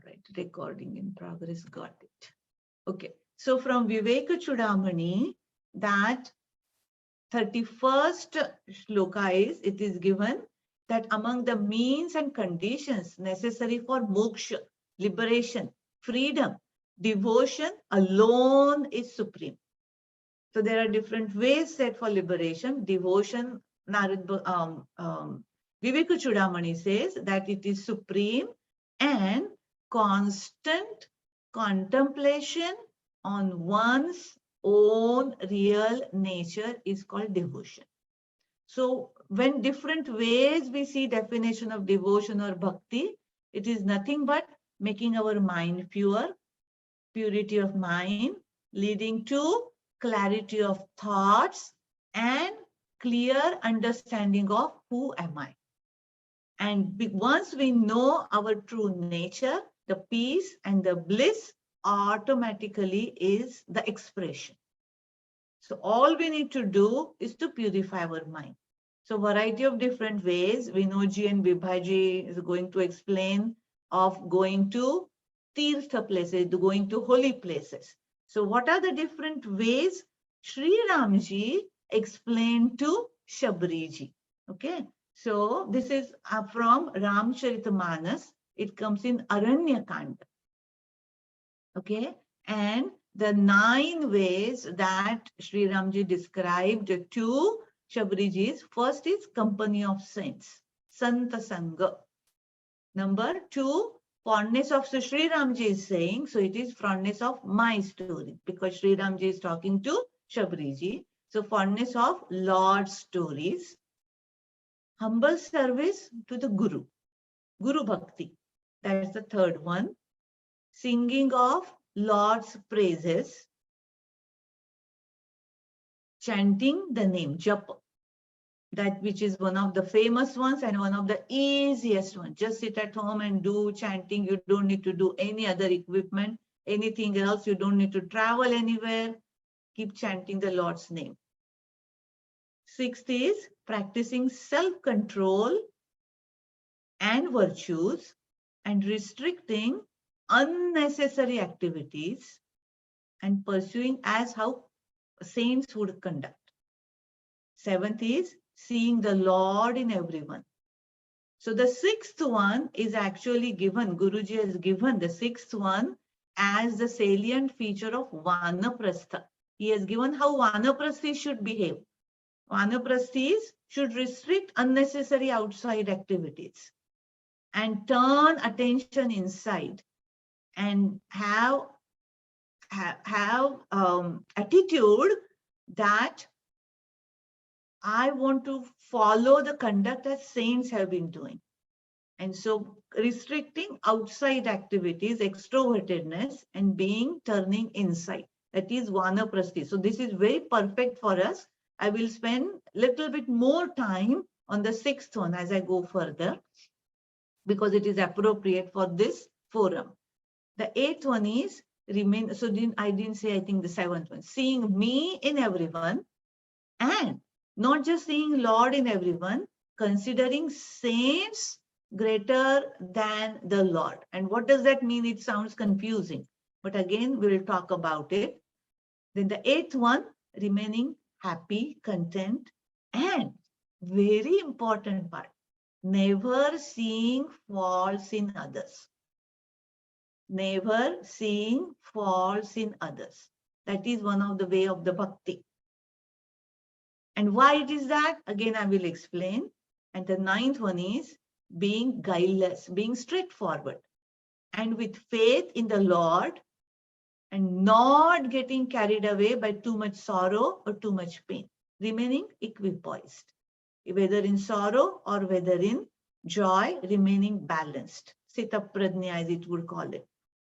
right, recording in progress, got it. Okay, so from Viveka Chudamani, that 31st shloka is, it is given that among the means and conditions necessary for moksha, liberation, freedom, devotion alone is supreme. So there are different ways set for liberation. Devotion, Viveka Chudamani says that it is supreme, and constant contemplation on one's own real nature is called devotion. So when different ways we see definition of devotion or bhakti, it is nothing but making our mind pure, purity of mind, leading to clarity of thoughts and clear understanding of who am I. And once we know our true nature, the peace and the bliss automatically is the expression. So all we need to do is to purify our mind. So variety of different ways. Vinodji and Vibhaji is going to explain of going to Tirtha places, going to holy places. So what are the different ways? Sri Ramji explained to Shabriji. Okay. So this is from Ramcharitamanas. It comes in Aranya Kanda. Okay. And the 9 ways that Sri Ramji described to Shabriji is, first is company of saints, Santa Sangha. Number 2, fondness of, so Sri Ramji is saying, so it is fondness of my story, because Sri Ramji is talking to Shabriji. So fondness of Lord's stories. Humble service to the Guru, Guru Bhakti. That's the 3rd one. Singing of Lord's praises. Chanting the name, japa. That which is one of the famous ones and one of the easiest ones. Just sit at home and do chanting. You don't need to do any other equipment, anything else. You don't need to travel anywhere. Keep chanting the Lord's name. 6th is practicing self-control and virtues and restricting unnecessary activities and pursuing as how saints would conduct. 7th is seeing the Lord in everyone. So the 6th one is actually given, Guruji has given the 6th one as the salient feature of Vanaprastha. He has given how Vanaprasthis should behave. Vanaprasthis should restrict unnecessary outside activities and turn attention inside and have attitude that I want to follow the conduct as saints have been doing. And so restricting outside activities, extrovertedness, and turning inside. That is Vanaprasthi. So this is very perfect for us. I will spend little bit more time on the 6th one as I go further, because it is appropriate for this forum. The 8th one is remain. So I didn't say, I think the 7th one, seeing me in everyone, and not just seeing Lord in everyone, considering saints greater than the Lord. And what does that mean? It sounds confusing, but again, we'll talk about it. Then the 8th one, remaining happy, content, and very important part, never seeing faults in others. Never seeing faults in others. That is one of the way of the bhakti. And why it is that? Again, I will explain. And the 9th one is being guileless, being straightforward, and with faith in the Lord, and not getting carried away by too much sorrow or too much pain, remaining equipoised, whether in sorrow or whether in joy, remaining balanced. Sita Pradnya, as it would call it.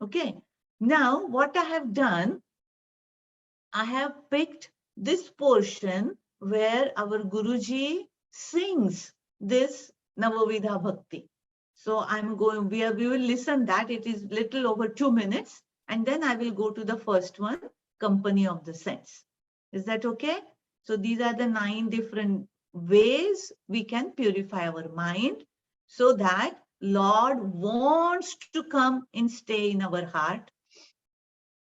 Okay. Now, what I have done, I have picked this portion where our Guruji sings this Navavidha Bhakti. So I'm going, we will listen that. It is little over 2 minutes. And then I will go to the first one, company of the saints. Is that okay? So these are the 9 different ways we can purify our mind so that Lord wants to come and stay in our heart.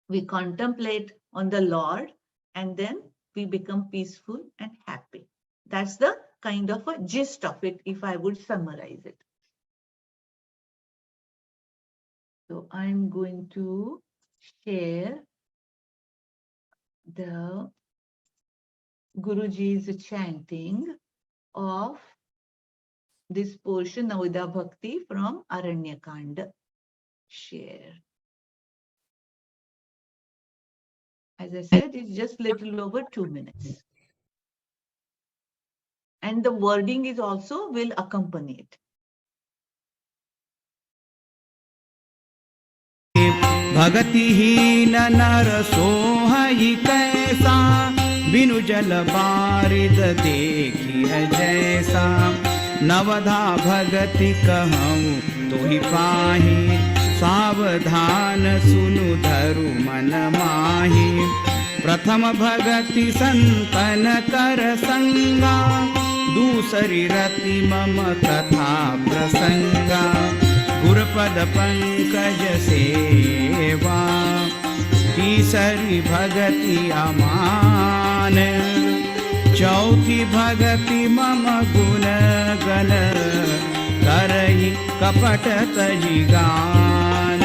We contemplate on the Lord, and then we become peaceful and happy. That's the kind of a gist of it, if I would summarize it. So I'm going to share the Guruji's chanting of this portion, Navada Bhakti from Aranyakanda. Share. As I said, it's just little over 2 minutes. And the wording is also will accompany it. भगतिहीन नर सोहई कैसा, बिनु जल बारिद देखी है जैसा। नवधा भगति कहूँ तो ही पाही, सावधान सुनु धरु मन माही। प्रथम भगति संतन कर संगा, दूसरी रति मम कथा प्रसंगा। गुरुपद पंकज सेवा, तीसरी भगति अमान। चौथी भगति मम गुण गण, करहि कपट तजि गान।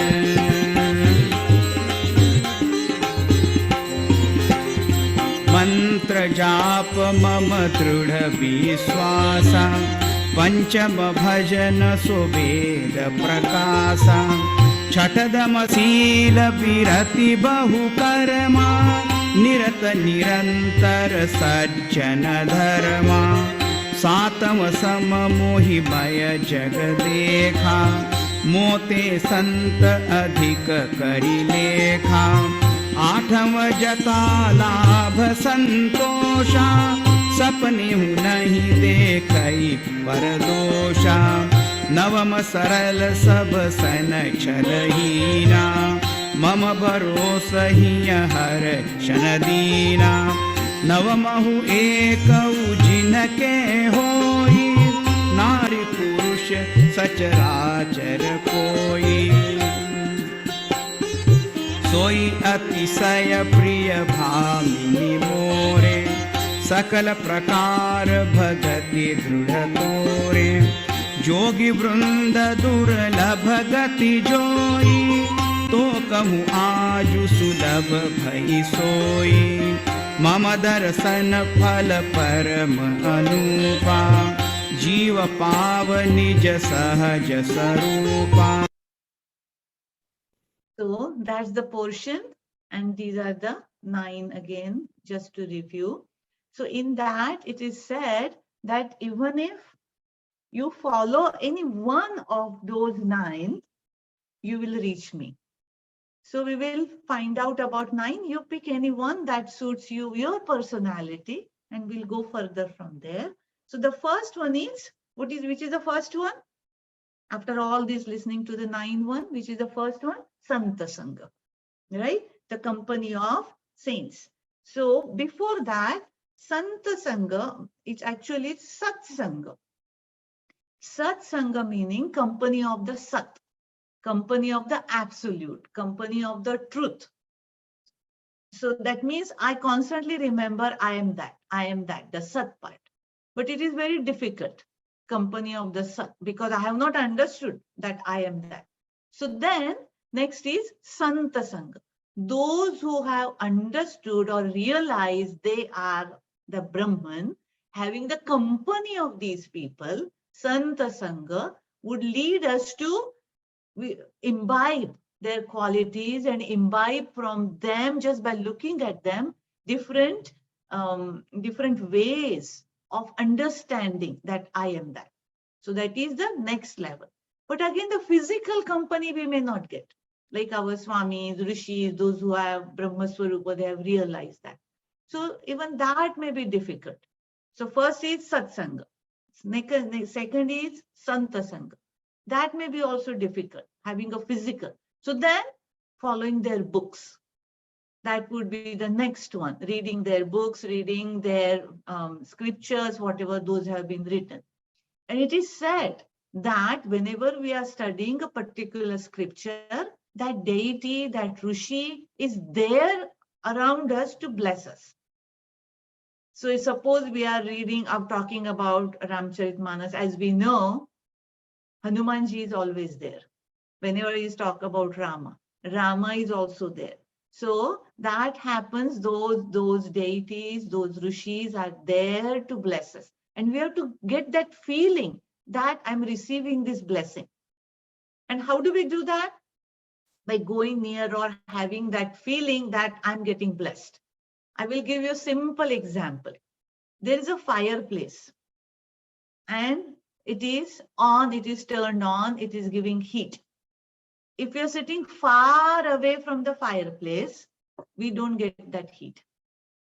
मंत्र जाप मम दृढ़ विश्वासा, पंचम भजन सुवेद प्रकाशा। छठदम शील विरति बहु कर्मा, निरत निरंतर सज्जन धर्मा। सातम सम मोहि भय जग देखा, मोते संत अधिक करि लेखा। आठम जता लाभ संतोषा, सपने हूँ नहीं देखई परदोषा। नवम सरल सब सन छलहीना, मम भरोसा ही हर शन दीना। नवमहु एक जिनके होई, नारी पुरुष सचराचर कोई। सोई अतिशय प्रिय भामिनी मोरे, सकल प्रकार भगति दृढ़ तोरे। जोगी वृंद दुर्लभ गति जोई, तो कहूँ आजु सुलभ भई सोई। मम दर्शन फल परम अनुपा, जीव पाव निज सहज स्वरूपा। So that's the portion, and these are the 9 again, just to review. So in that, it is said that even if you follow any one of those 9, you will reach me. So we will find out about 9. You pick any one that suits you, your personality, and we'll go further from there. So the first one is, which is the first one? After all this listening to the 9 one, which is the first one? Santa Sangha, right? The company of saints. So before that, Santa Sangha, it's actually Sat Sangha. Sat Sangha meaning company of the Sat, company of the absolute, company of the truth. So that means I constantly remember I am that, the Sat part. But it is very difficult, company of the Sat, because I have not understood that I am that. So then next is Santa Sangha. Those who have understood or realized they are the Brahman, having the company of these people, Santa Sangha, would lead us to imbibe their qualities and imbibe from them, just by looking at them, different ways of understanding that I am that. So that is the next level. But again, the physical company we may not get. Like our Swamis, Rishis, those who have Brahma Swarupa, they have realized that. So even that may be difficult. So first is Satsanga. Second is Santa Sangha. That may be also difficult, having a physical. So then following their books. That would be the next one. Reading their books, reading their scriptures, whatever those have been written. And it is said that whenever we are studying a particular scripture, that deity, that Rishi is there around us to bless us. So suppose we are reading, I'm talking about Ramcharitmanas, as we know, Hanumanji is always there. Whenever he's talk about Rama, Rama is also there. So that happens, those deities, those rishis are there to bless us. And we have to get that feeling that I'm receiving this blessing. And how do we do that? By going near or having that feeling that I'm getting blessed. I will give you a simple example. There is a fireplace and it is on, it is turned on, it is giving heat. If you're sitting far away from the fireplace, we don't get that heat.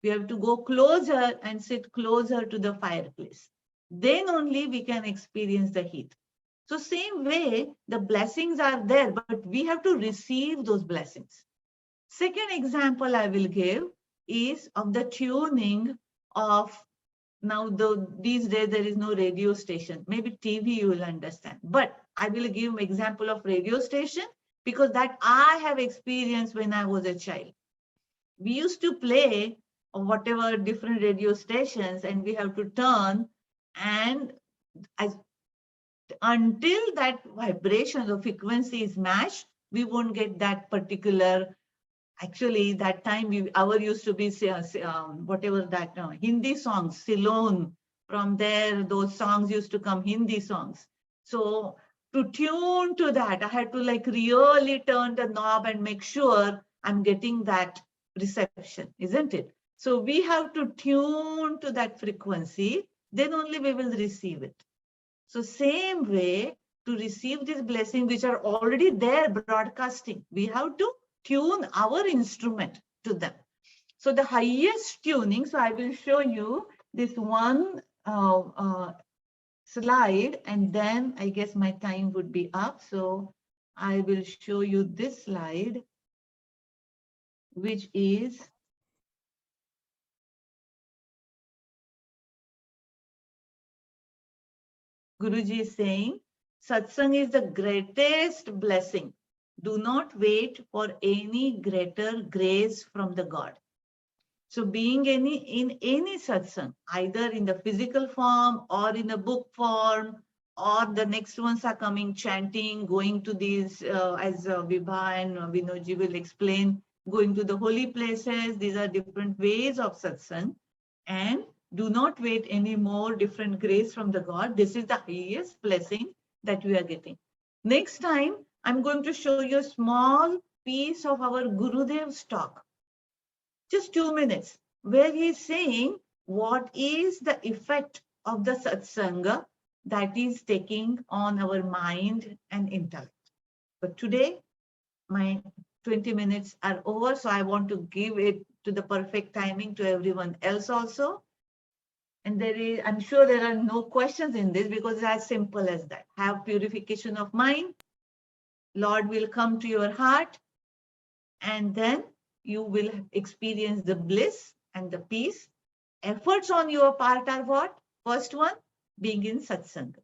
We have to go closer and sit closer to the fireplace. Then only we can experience the heat. So same way, the blessings are there, but we have to receive those blessings. Second example I will give is of the tuning of, now these days there is no radio station, maybe TV you will understand, but I will give an example of radio station because that I have experienced when I was a child. We used to play whatever different radio stations and we have to turn, and until that vibration or frequency is matched, we won't get that particular. Actually, that time our used to be whatever that Hindi songs, Ceylon. From there, those songs used to come, Hindi songs. So to tune to that, I had to like really turn the knob and make sure I'm getting that reception, isn't it? So we have to tune to that frequency, then only we will receive it. So same way, to receive this blessing, which are already there broadcasting, we have to tune our instrument to them. So the highest tuning, so I will show you this one slide, and then I guess my time would be up. So I will show you this slide, which is Guruji is saying, Satsang is the greatest blessing. Do not wait for any greater grace from the God. So being in any satsang, either in the physical form or in a book form, or the next ones are coming chanting, going to these, as Vibha and Vinodji will explain, going to the holy places. These are different ways of satsang. And do not wait any more different grace from the God. This is the highest blessing that we are getting. Next time, I'm going to show you a small piece of our Gurudev's talk. Just 2 minutes, where he's saying what is the effect of the satsanga that is taking on our mind and intellect. But today, my 20 minutes are over, so I want to give it to the perfect timing to everyone else also. And I'm sure there are no questions in this because it's as simple as that. Have purification of mind. Lord will come to your heart, and then you will experience the bliss and the peace. Efforts on your part are what? First one, being in satsanga.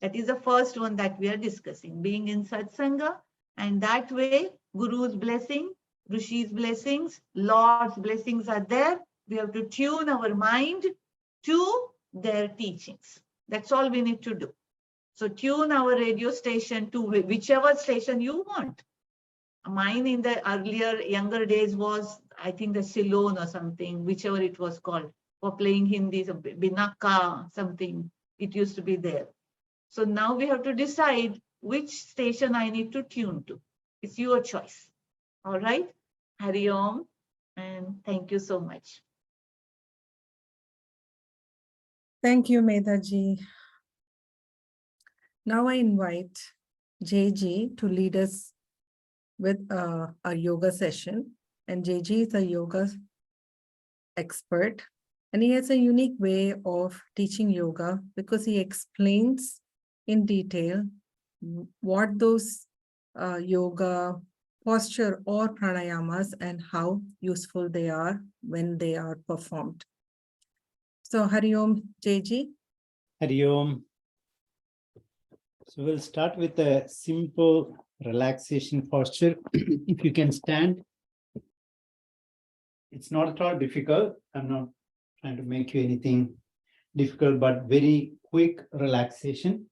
That is the first one that we are discussing, being in satsanga. And that way, Guru's blessing, Rishi's blessings, Lord's blessings are there. We have to tune our mind to their teachings. That's all we need to do. So tune our radio station to whichever station you want. Mine in the earlier, younger days was, I think, the Ceylon or something, whichever it was called, for playing Hindi, Binaka, something, it used to be there. So now we have to decide which station I need to tune to. It's your choice. All right? Hari Om, and thank you so much. Thank you, Medhaji. Now I invite JG to lead us with a yoga session. And JG is a yoga expert, and he has a unique way of teaching yoga because he explains in detail what those yoga posture or pranayamas and how useful they are when they are performed. So Hari Om, JG. Hari Om. So we'll start with a simple relaxation posture. If you can stand, it's not at all difficult. I'm not trying to make you anything difficult, but very quick relaxation.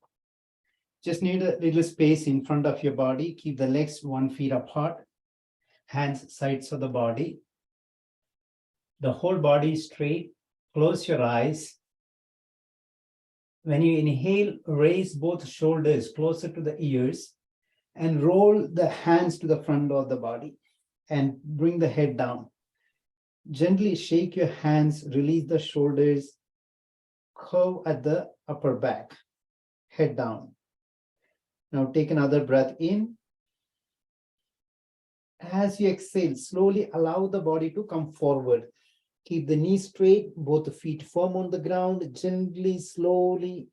Just need a little space in front of your body. Keep the legs 1 feet apart, hands sides of the body. The whole body straight. Close your eyes. When you inhale, raise both shoulders closer to the ears and roll the hands to the front of the body and bring the head down. Gently shake your hands, release the shoulders, curve at the upper back, head down. Now take another breath in. As you exhale, slowly allow the body to come forward. Keep the knees straight, both the feet firm on the ground, gently, slowly.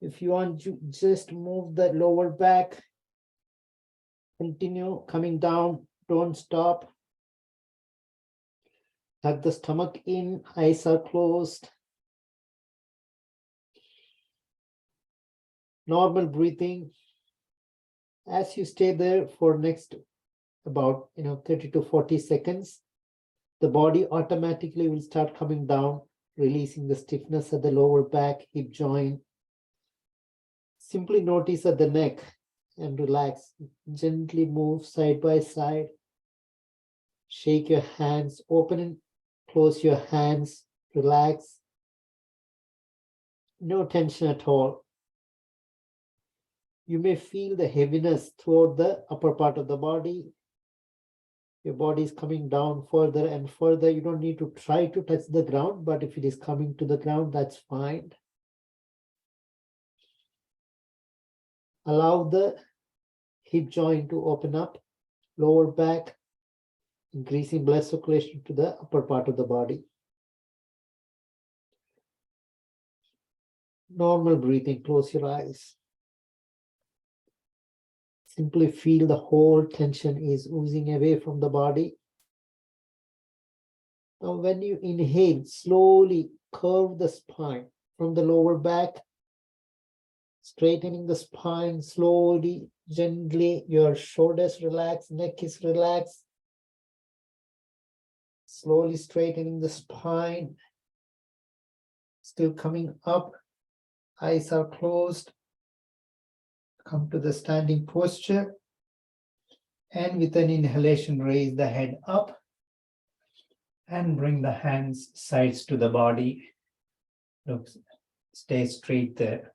If you want to just move the lower back, continue coming down, don't stop. Tuck the stomach in, eyes are closed. Normal breathing. As you stay there for next about 30 to 40 seconds, the body automatically will start coming down, releasing the stiffness at the lower back, hip joint. Simply notice at the neck and relax. Gently move side by side. Shake your hands, open and close your hands, relax. No tension at all. You may feel the heaviness throughout the upper part of the body. Your body is coming down further and further. You don't need to try to touch the ground, but if it is coming to the ground, that's fine. Allow the hip joint to open up, lower back, increasing blood circulation to the upper part of the body. Normal breathing, close your eyes. Simply feel the whole tension is oozing away from the body. Now, when you inhale, slowly curve the spine from the lower back, straightening the spine slowly, gently. Your shoulders relax, neck is relaxed. Slowly straightening the spine. Still coming up. Eyes are closed. Come to the standing posture. And with an inhalation, raise the head up. And bring the hands sides to the body. Look, stay straight there.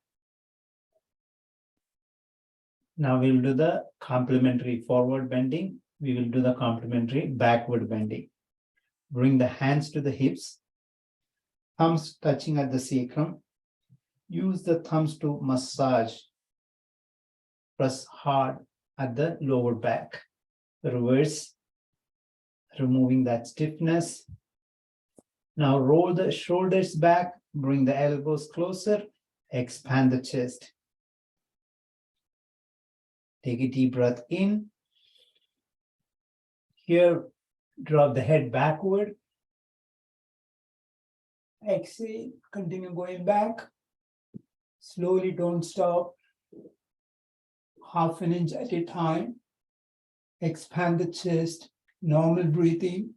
Now we'll do the complementary forward bending. We will do the complementary backward bending. Bring the hands to the hips. Thumbs touching at the sacrum. Use the thumbs to massage. Press hard at the lower back. Reverse. Removing that stiffness. Now roll the shoulders back. Bring the elbows closer. Expand the chest. Take a deep breath in. Here, drop the head backward. Exhale, continue going back. Slowly, don't stop. Half an inch at a time. Expand the chest, normal breathing.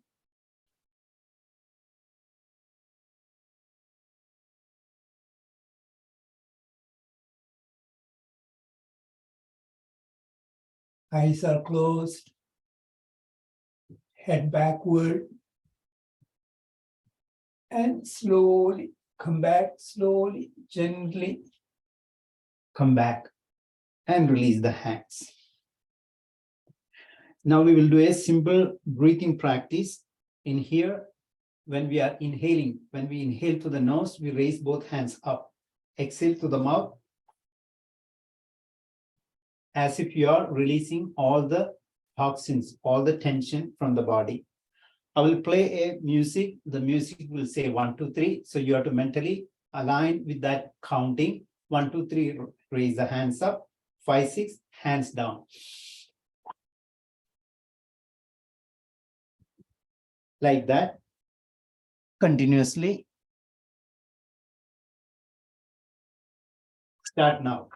Eyes are closed. Head backward. And slowly come back, slowly, gently come back and release the hands. Now we will do a simple breathing practice. In here, when we are inhaling, when we inhale to the nose, we raise both hands up. Exhale to the mouth, as if you are releasing all the toxins, all the tension from the body. I will play a music. The music will say 1, 2, 3. So you have to mentally align with that counting. 1, 2, 3, raise the hands up. 5, 6, hands down. Like that, continuously. Start now.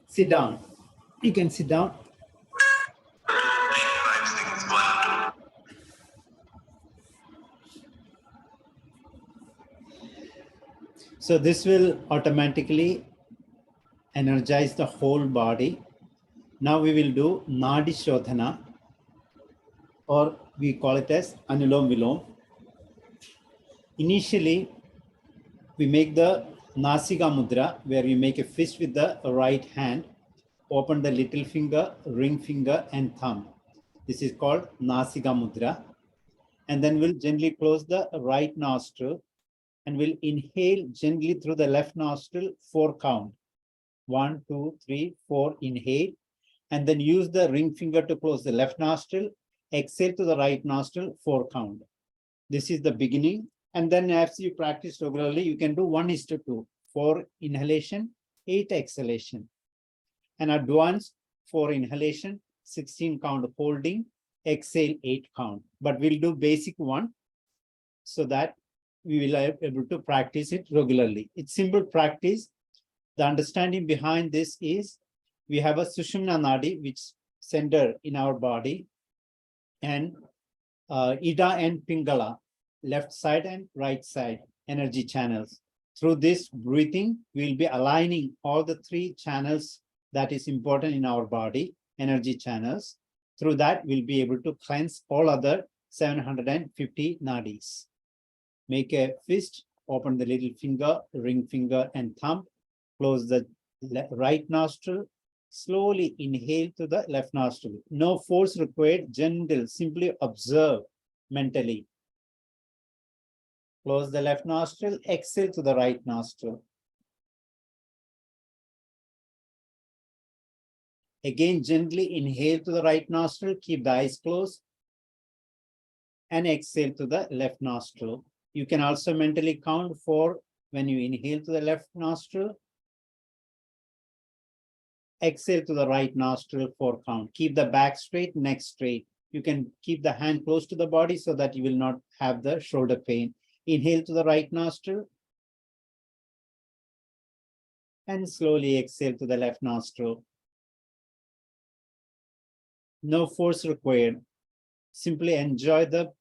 Sit down. You can sit down. So this will automatically energize the whole body. Now we will do Nadi Shodhana, or we call it as Anulom Vilom. Initially, we make the Nasika Mudra, where we make a fist with the right hand, open the little finger, ring finger, and thumb. This is called Nasika Mudra. And then we'll gently close the right nostril and we'll inhale gently through the left nostril, 4 count. 1, 2, 3, 4, inhale. And then use the ring finger to close the left nostril, exhale to the right nostril, 4 count. This is the beginning. And then as you practice regularly, you can do 1:2, 4 inhalation, 8 exhalation. And advanced 4 inhalation, 16 count holding, exhale 8 count. But we'll do basic one so that we will be able to practice it regularly. It's simple practice. The understanding behind this is we have a Sushumna Nadi, which center in our body, and Ida and Pingala, left side and right side energy channels. Through this breathing, we'll be aligning all the 3 channels that is important in our body, energy channels. Through that, we'll be able to cleanse all other 750 nadis. Make a fist, open the little finger, ring finger, and thumb. Close the right nostril. Slowly inhale to the left nostril. No force required, gentle, simply observe mentally. Close the left nostril, exhale to the right nostril. Again, gently inhale to the right nostril, keep the eyes closed, and exhale to the left nostril. You can also mentally count 4 when you inhale to the left nostril. Exhale to the right nostril, 4 count. Keep the back straight, neck straight. You can keep the hand close to the body so that you will not have the shoulder pain. Inhale to the right nostril. And slowly exhale to the left nostril. No force required. Simply enjoy the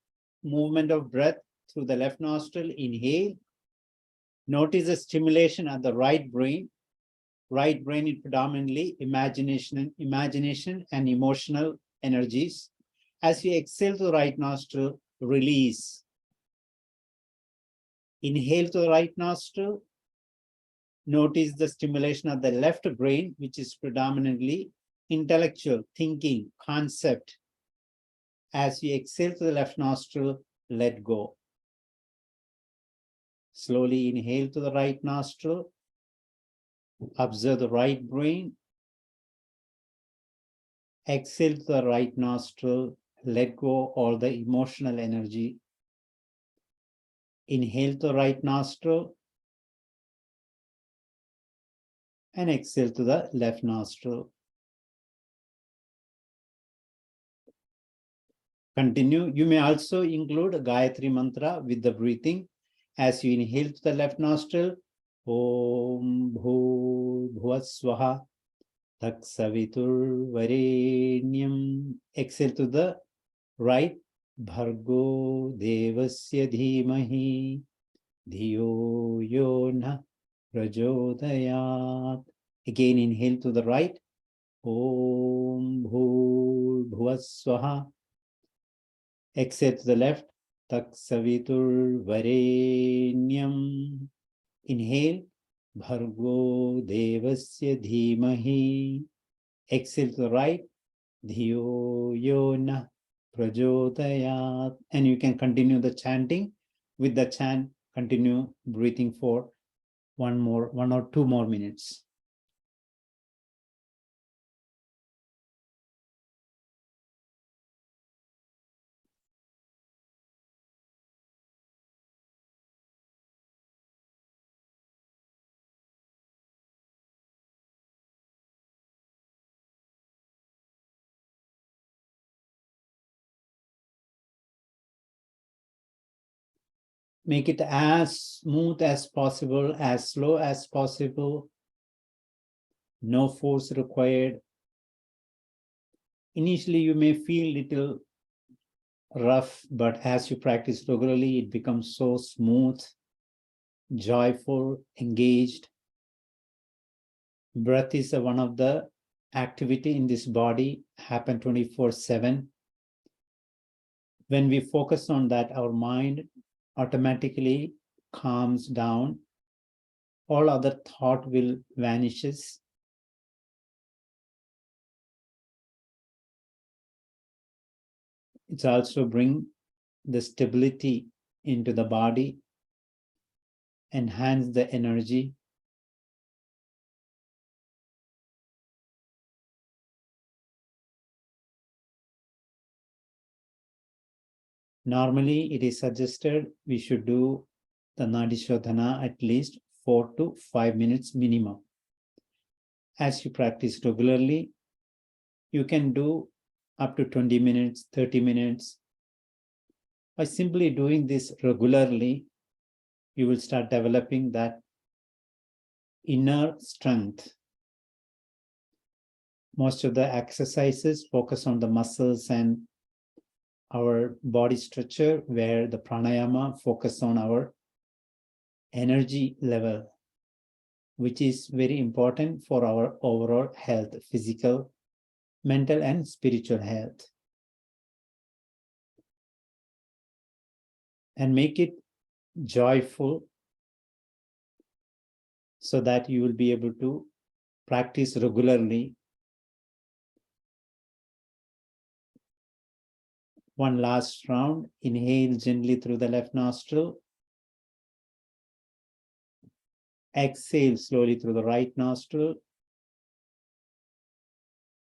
movement of breath through the left nostril. Inhale. Notice the stimulation at the right brain. Right brain is predominantly imagination and emotional energies. As you exhale to the right nostril, release. Inhale to the right nostril. Notice the stimulation of the left brain, which is predominantly intellectual, thinking, concept. As you exhale to the left nostril, let go. Slowly inhale to the right nostril. Observe the right brain. Exhale to the right nostril. Let go all the emotional energy. Inhale to the right nostril. And exhale to the left nostril. Continue. You may also include a Gayatri mantra with the breathing. As you inhale to the left nostril, Om Bhu Bhuvaswaha Taksavitur Varenyam. Exhale to the right, Bhargo Devasya Dhimahi Dhiyo Yona Prajodayat. Again, inhale to the right, Om Bhu Bhuvaswaha. Exhale to the left, Taksavitur Varenyam. Inhale, Bhargo Devasya Dhimahi. Exhale to the right, Dhiyo Yona Prajodayat. And you can continue the chanting. With the chant, continue breathing for one or two more minutes. Make it as smooth as possible, as slow as possible. No force required. Initially, you may feel little rough, but as you practice regularly, it becomes so smooth, joyful, engaged. Breath is one of the activity in this body, happen 24/7. When we focus on that, our mind automatically calms down. All other thought will vanishes. It's also bring the stability into the body, enhance the energy. Normally, it is suggested we should do the Nadi Shodhana at least 4 to 5 minutes minimum. As you practice regularly, you can do up to 20 minutes, 30 minutes. By simply doing this regularly, you will start developing that inner strength. Most of the exercises focus on the muscles and our body structure, where the pranayama focus on our energy level, which is very important for our overall health, physical, mental, and spiritual health. And make it joyful so that you will be able to practice regularly. One last round. Inhale gently through the left nostril. Exhale slowly through the right nostril.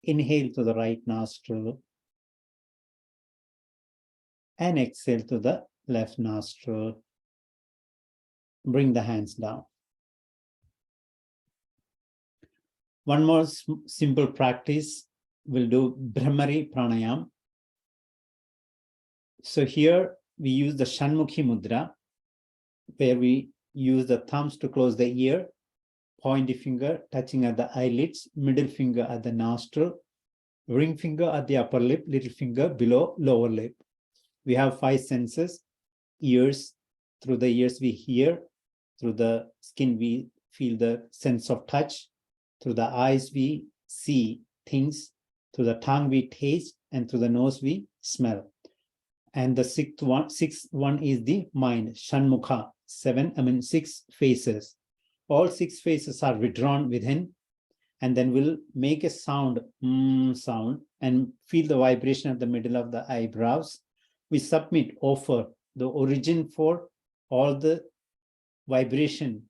Inhale to the right nostril. And exhale to the left nostril. Bring the hands down. One more simple practice. We'll do Brahmari Pranayama. So here we use the Shanmukhi Mudra, where we use the thumbs to close the ear, pointing finger touching at the eyelids, middle finger at the nostril, ring finger at the upper lip, little finger below lower lip. We have 5 senses. Ears, through the ears we hear, through the skin we feel the sense of touch, through the eyes we see things, through the tongue we taste, and through the nose we smell. And the sixth one is the mind, Shanmukha, 6 faces. All 6 faces are withdrawn within, and then we'll make a sound, sound, and feel the vibration at the middle of the eyebrows. We submit, offer The origin for all the vibration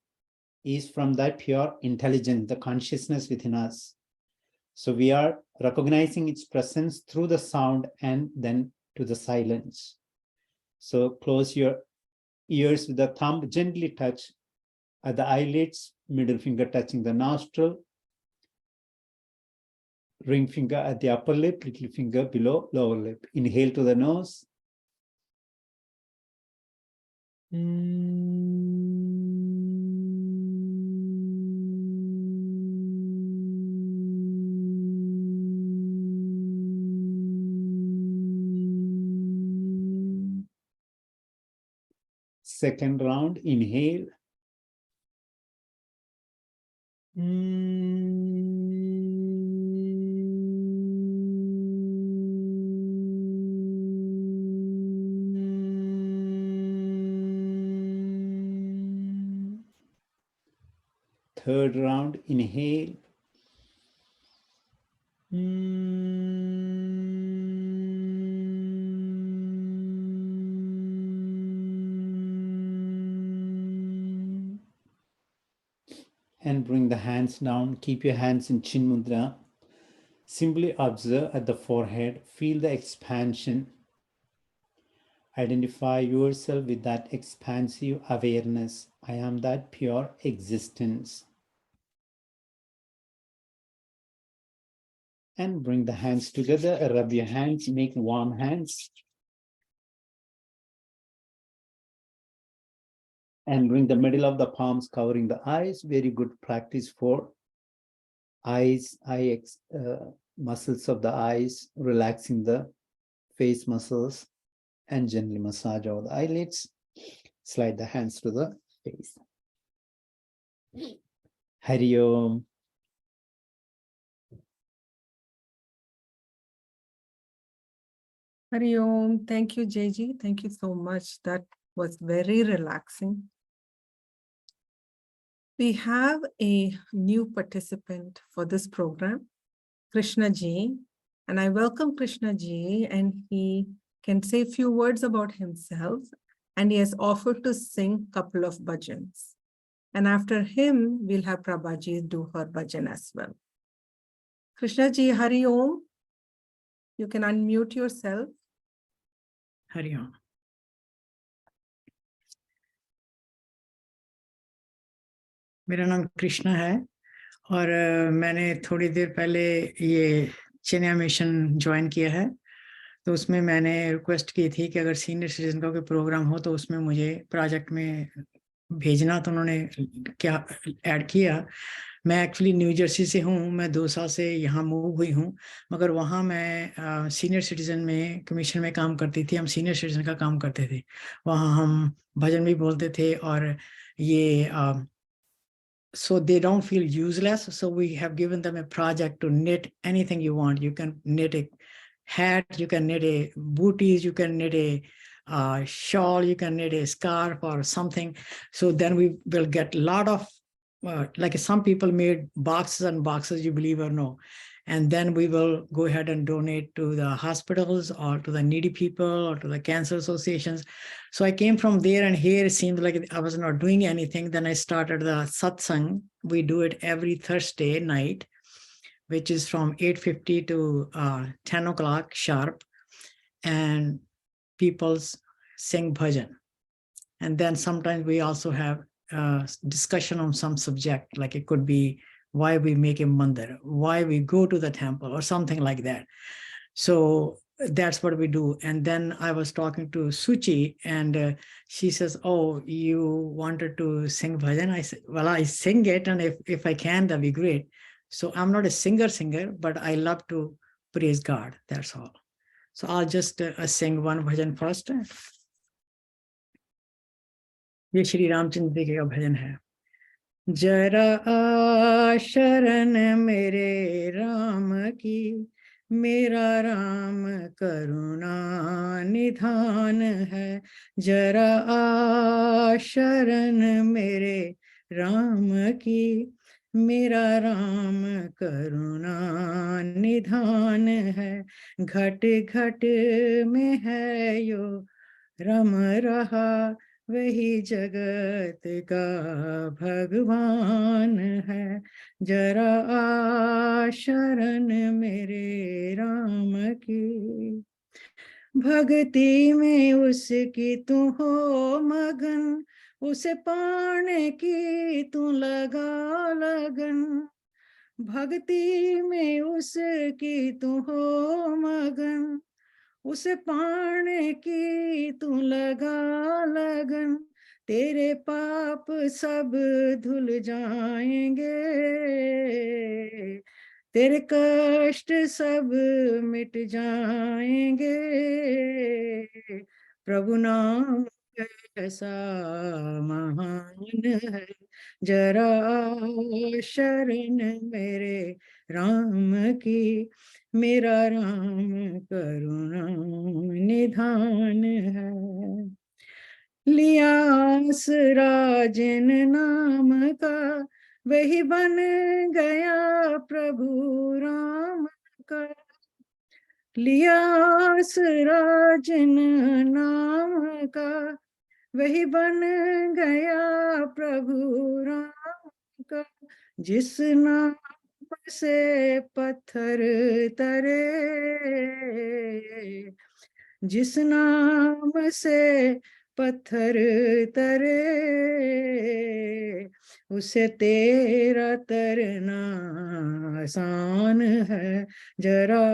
is from that pure intelligence, the consciousness within us. So we are recognizing its presence through the sound and then to the silence. So close your ears with the thumb, gently touch at the eyelids, middle finger touching the nostril, ring finger at the upper lip, little finger below lower lip. Inhale to the nose. Second round, inhale. Third round, inhale. And bring the hands down. Keep your hands in Chin Mudra. Simply observe at the forehead. Feel the expansion. Identify yourself with that expansive awareness. I am that pure existence. And bring the hands together. Rub your hands. Make warm hands. And bring the middle of the palms covering the eyes. Very good practice for eyes, muscles of the eyes, relaxing the face muscles, and gently massage over the eyelids. Slide the hands to the face. Hari Om. Hari Om. Thank you, JG. Thank you so much. That was very relaxing. We have a new participant for this program, Krishna Ji, and I welcome Krishna Ji, and he can say a few words about himself, and he has offered to sing a couple of bhajans. And after him, we'll have Prabhaji do her bhajan as well. Krishna Ji, Hari Om. You can unmute yourself. Hari Om. मेरा नाम कृष्णा है और मैंने थोड़ी देर पहले ये Chinmaya mission join किया है, तो उसमें मैंने रिक्वेस्ट की थी कि अगर सीनियर सिटीजन का कोई प्रोग्राम हो तो उसमें मुझे प्रोजेक्ट में भेजना, तो उन्होंने क्या ऐड किया। मैं एक्चुअली न्यू जर्सी से हूँ, मैं 2 साल से यहाँ मूव हुई हूँ, मगर वहाँ मैं सीनियर सिटीजन में कमीशन में काम करती थी। हम सीनियर सिटीजन का काम करते थे, वहाँ हम भजन भी बोलते थे और ये so they don't feel useless. So we have given them a project to knit anything you want. You can knit a hat, you can knit a booties, you can knit a shawl, you can knit a scarf or something. So then we will get a lot of, like some people made boxes and boxes, you believe or no. And then we will go ahead and donate to the hospitals or to the needy people or to the cancer associations. So I came from there, and here it seemed like I was not doing anything. Then I started the satsang. We do it every Thursday night, which is from 8:50 to 10 o'clock sharp. And people sing bhajan. And then sometimes we also have discussion on some subject, like it could be why we make a mandir, why we go to the temple or something like that. So that's what we do. And then I was talking to Suchi, and she says, oh, you wanted to sing bhajan? I said, well, I sing it, and if I can, that'd be great. So I'm not a singer, but I love to praise God, that's all. So I'll just sing one bhajan first. ये श्री रामचंद्र जी का भजन है। जरा शरण मेरे राम की, मेरा राम करुणा निधान है। जरा शरण मेरे राम की, मेरा राम करुणा निधान है। घट घट में है यो रम रहा वही जगत का भगवान है, जरा आ शरण मेरे राम की। भक्ति में उसकी तू हो मगन, उसे पाने की तू लगा लगन। भक्ति में उसकी तू हो मगन, उसे पाने की तू लगा लगन। तेरे पाप सब धुल जाएंगे, तेरे कष्ट सब मिट जाएंगे। प्रभु नाम ऐसा महान है, जरा शरण मेरे राम की। मेरा राम करुणा निधान है। लिया आसरा जिन नाम का, वही बन गया प्रभु राम का। लिया आसरा जिन नाम का, वही बन गया प्रभु राम का। जिस नाम से पत्थर तरे, जिस नाम से पत्थर तरे, उसे तेरा तरना आसान है। जरा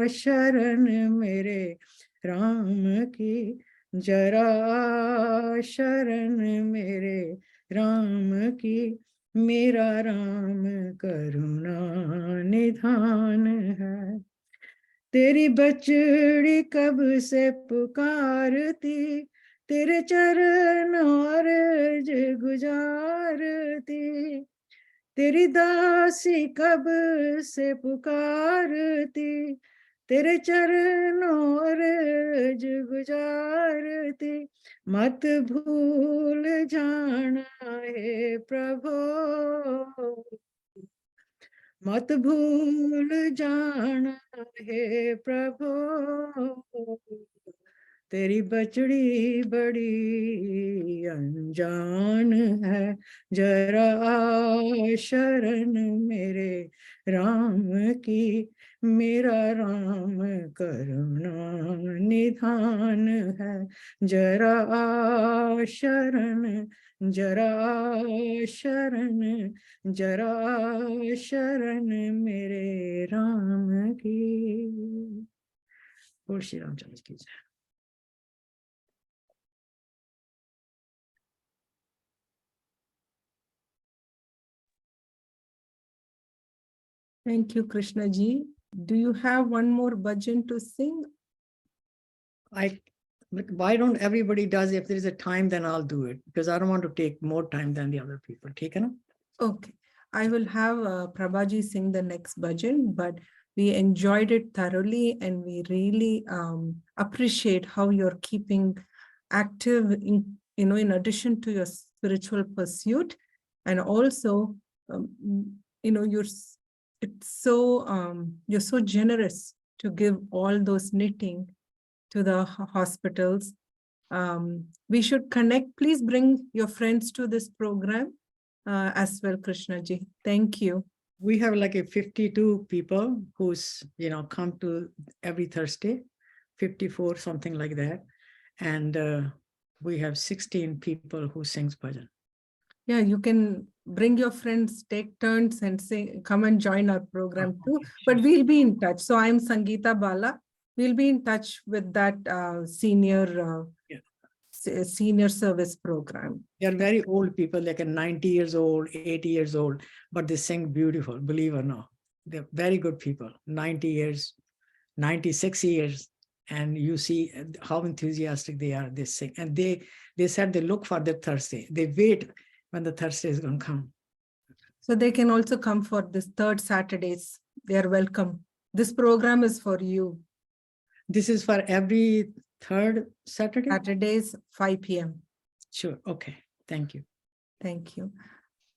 शरण मेरे राम की, जरा शरण मेरे राम की। मेरा राम करुणा निधान है। तेरी बचड़ी कब से पुकारती, तेरे चरण अर्ज गुजारती। तेरी दासी कब से पुकारती, तेरे चरणों अर्ज गुजारती। मत भूल जाना हे प्रभु, मत भूल जाना हे प्रभु। तेरी बचड़ी बड़ी अनजान है, जरा आ शरण मेरे राम की। मेरा राम करुणा निधान है, जरा आ शरण, जरा आ शरण, जरा शरण मेरे राम की। बोल श्री रामचंद्र की जय। Thank you, Krishna ji. Do you have one more bhajan to sing? Why don't everybody does? If there is a time, then I'll do it, because I don't want to take more time than the other people. Take it? Okay, I will have Prabhaji sing the next bhajan, but we enjoyed it thoroughly and we really appreciate how you're keeping active in, in addition to your spiritual pursuit. And also, you're so generous to give all those knitting to the hospitals. We should connect. Please bring your friends to this program as well, Krishna ji. Thank you. We have like a 52 people who's, come to every Thursday, 54, something like that. And we have 16 people who sings bhajan. Yeah, you can bring your friends, take turns and say, come and join our program too. Okay, But sure. we'll be in touch. So I'm Sangeeta Bala. We'll be in touch with that senior service program. They are very old people, like 90 years old, 80 years old, but they sing beautiful, believe or not. They're very good people, 90 years, 96 years. And you see how enthusiastic they are, they sing. And they said they look for the Thursday. They wait when the Thursday is going to come. So they can also come for this third Saturdays. They are welcome. This program is for you. This is for every third Saturday? Saturdays, 5 p.m. Sure. Okay. Thank you. Thank you.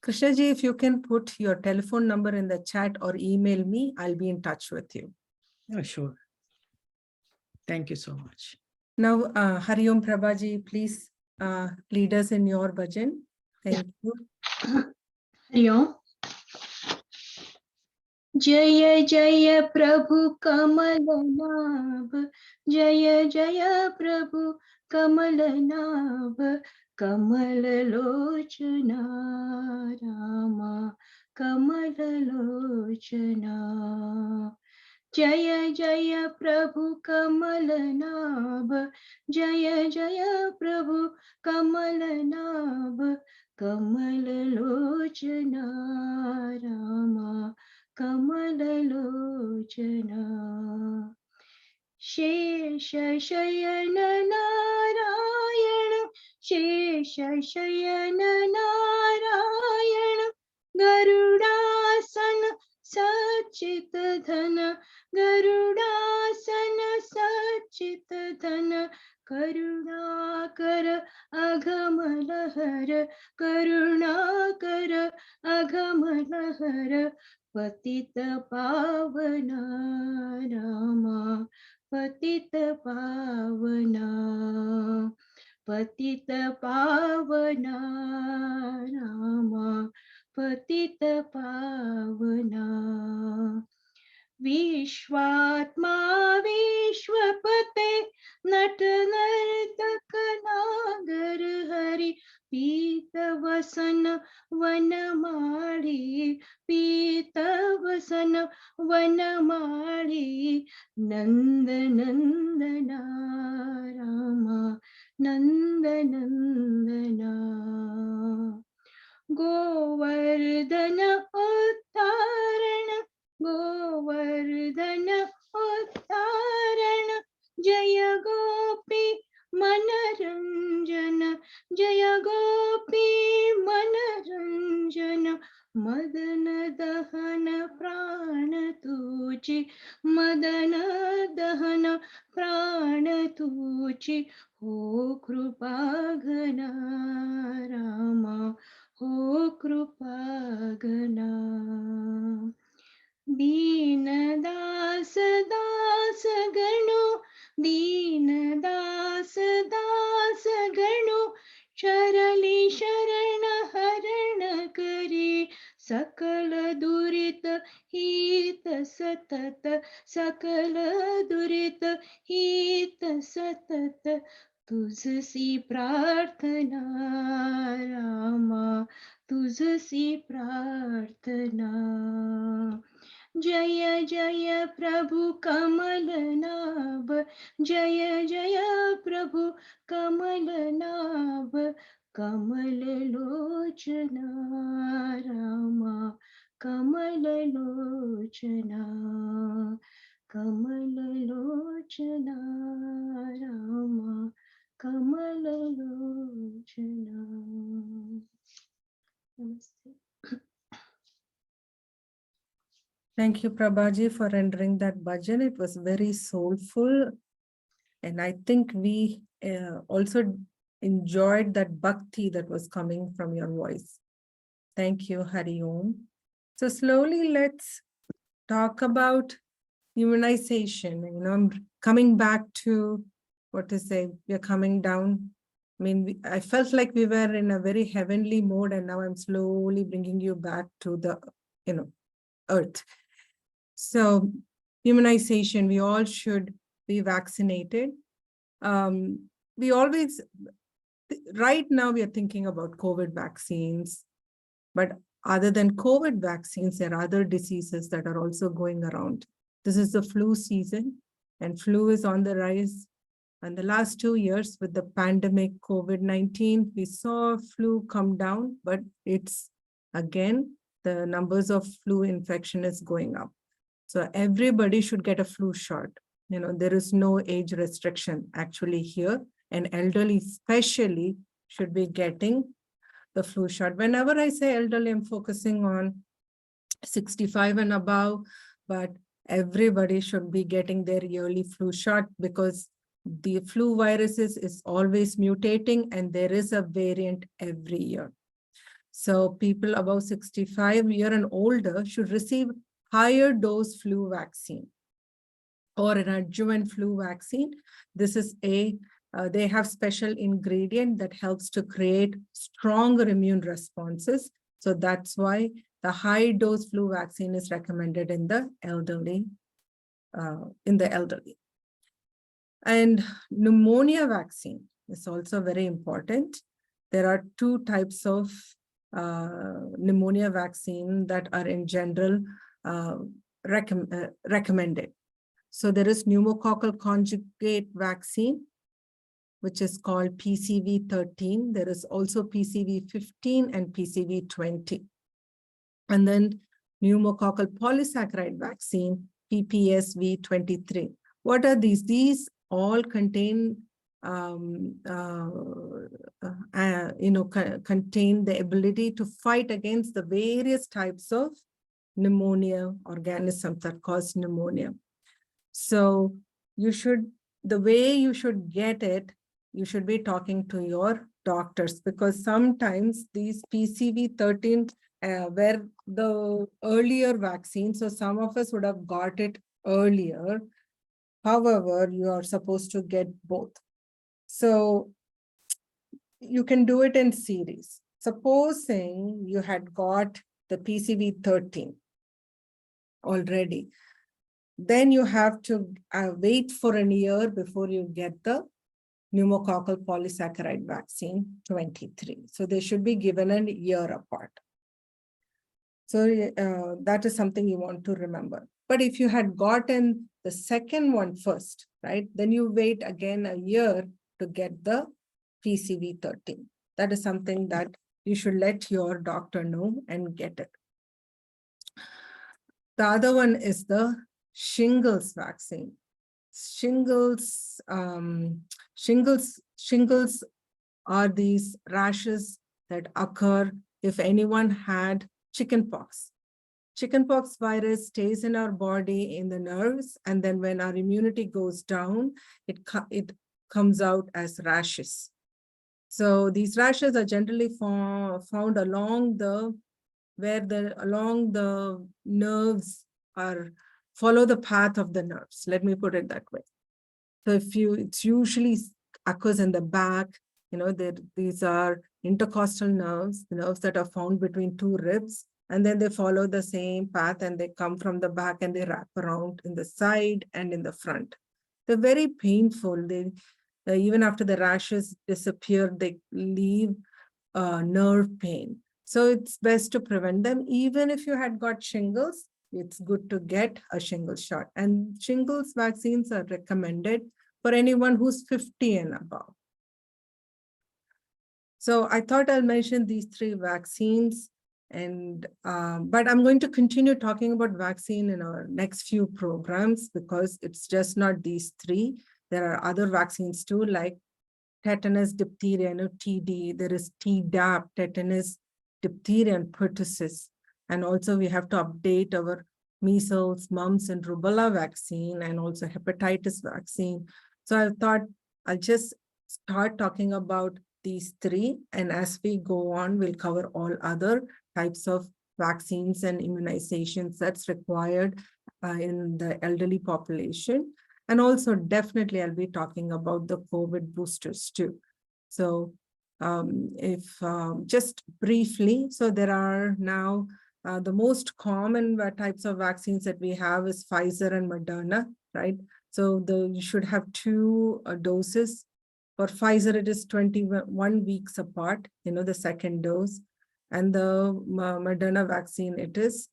Krishna ji, if you can put your telephone number in the chat or email me, I'll be in touch with you. Oh, sure. Thank you so much. Now, Hari Om Prabhaji, please lead us in your bhajan. Thank you. Hari Om. जय जय प्रभु कमल नाभ, जय जय प्रभु कमल नाभ, कमल लोचना रामा, कमल लोचना। जय जय प्रभु कमल नाभ, जय जय प्रभु कमल नाभ, कमल लोचना रामा, कमल लोचना। शेष शयन नारायण, शेष शयन नारायण, गरुडासन सच्चित धन, गरुडासन सच्चित धन, करुणाकर अघम लहर, करुणाकर अघम लहर, पतित पावना रामा, पतित पावना, पतित पावना रामा, पतित पावना। विश्वात्मा विश्वपते, नट नर्तक नागर हरि, पीत वसन वनमाली, पीत वसन वनमाली, नंद नंदना रामा, नंद नंदना। गोवर्धन उत्तारण, गोवर्धन उत्तारण, जय गोपी मनरंजन, जय गोपी मनरंजन, मदन दहन प्राण तुझे, मदन दहन प्राण तुझे, हो कृपा घना रामा, हो कृपा घना। दीन दास दास गणो, दीन दास दास गणो, शरली शरण हरण करी, सकल दुरित हित सतत, सकल दुरित हित सतत, तुझसी प्रार्थना रामा, तुझसी प्रार्थना। जय जय प्रभु कमल नाभ, जय जय प्रभु कमल नाभ, कमल लोचना रामा, कमल लोचना, कमल लोचना रामा, कमल लोचना। नमस्ते। Thank you, Prabhaji, for rendering that bhajan. It was very soulful. And I think we also enjoyed that bhakti that was coming from your voice. Thank you, Hari Om. So slowly, let's talk about immunization. You know, I'm coming back to what to say, we're coming down. I mean, I felt like we were in a very heavenly mode, and now I'm slowly bringing you back to the, earth. So immunization, we all should be vaccinated. We always, right now we are thinking about COVID vaccines, but other than COVID vaccines, there are other diseases that are also going around. This is the flu season, and flu is on the rise. And the last 2 years with the pandemic COVID-19, we saw flu come down, but it's again, the numbers of flu infection is going up. So everybody should get a flu shot. You know, there is no age restriction actually here, and elderly especially should be getting the flu shot. Whenever I say elderly, I'm focusing on 65 and above, but everybody should be getting their yearly flu shot, because the flu viruses is always mutating and there is a variant every year. So people above 65 years and older should receive higher dose flu vaccine. or an adjuvant flu vaccine. This is they have special ingredient that helps to create stronger immune responses. So that's why the high dose flu vaccine is recommended in the elderly. And pneumonia vaccine is also very important. There are two types of pneumonia vaccine that are in general recommended. So there is pneumococcal conjugate vaccine, which is called PCV13. There is also PCV15 and PCV20. And then pneumococcal polysaccharide vaccine, PPSV23. What are these? These all contain, contain the ability to fight against the various types of pneumonia organisms that cause pneumonia. So the way you should get it, you should be talking to your doctors, because sometimes these PCV13 were the earlier vaccine. So some of us would have got it earlier. However, you are supposed to get both. So you can do it in series. Supposing you had got the PCV13 already, then you have to wait for a year before you get the pneumococcal polysaccharide vaccine 23. So they should be given a year apart. So that is something you want to remember. But if you had gotten the second one first, right, then you wait again a year to get the PCV13. That is something that you should let your doctor know and get it. The other one is the shingles vaccine. Shingles are these rashes that occur if anyone had chickenpox. Chickenpox virus stays in our body, in the nerves, and then when our immunity goes down, it comes out as rashes. So these rashes are generally found along the nerves are follow the path of the nerves. Let me put it that way. So it's usually occurs in the back. These are intercostal nerves, the nerves that are found between two ribs, and then they follow the same path and they come from the back and they wrap around in the side and in the front. They're very painful. Even after the rashes disappear, they leave nerve pain. So it's best to prevent them. Even if you had got shingles, it's good to get a shingles shot. And shingles vaccines are recommended for anyone who's 50 and above. So I thought I'll mention these three vaccines, but I'm going to continue talking about vaccine in our next few programs, because it's just not these three. There are other vaccines too, like tetanus, diphtheria, TD. There is Tdap, tetanus, diphtheria, and pertussis. And also we have to update our measles, mumps, and rubella vaccine, and also hepatitis vaccine. So I thought I'll just start talking about these three, and as we go on, we'll cover all other types of vaccines and immunizations that's required in the elderly population. And also definitely I'll be talking about the COVID boosters too. So just briefly, so there are now the most common types of vaccines that we have is Pfizer and Moderna, right? So you should have two doses. For Pfizer, it is 21 weeks apart, the second dose. And the Moderna vaccine, it is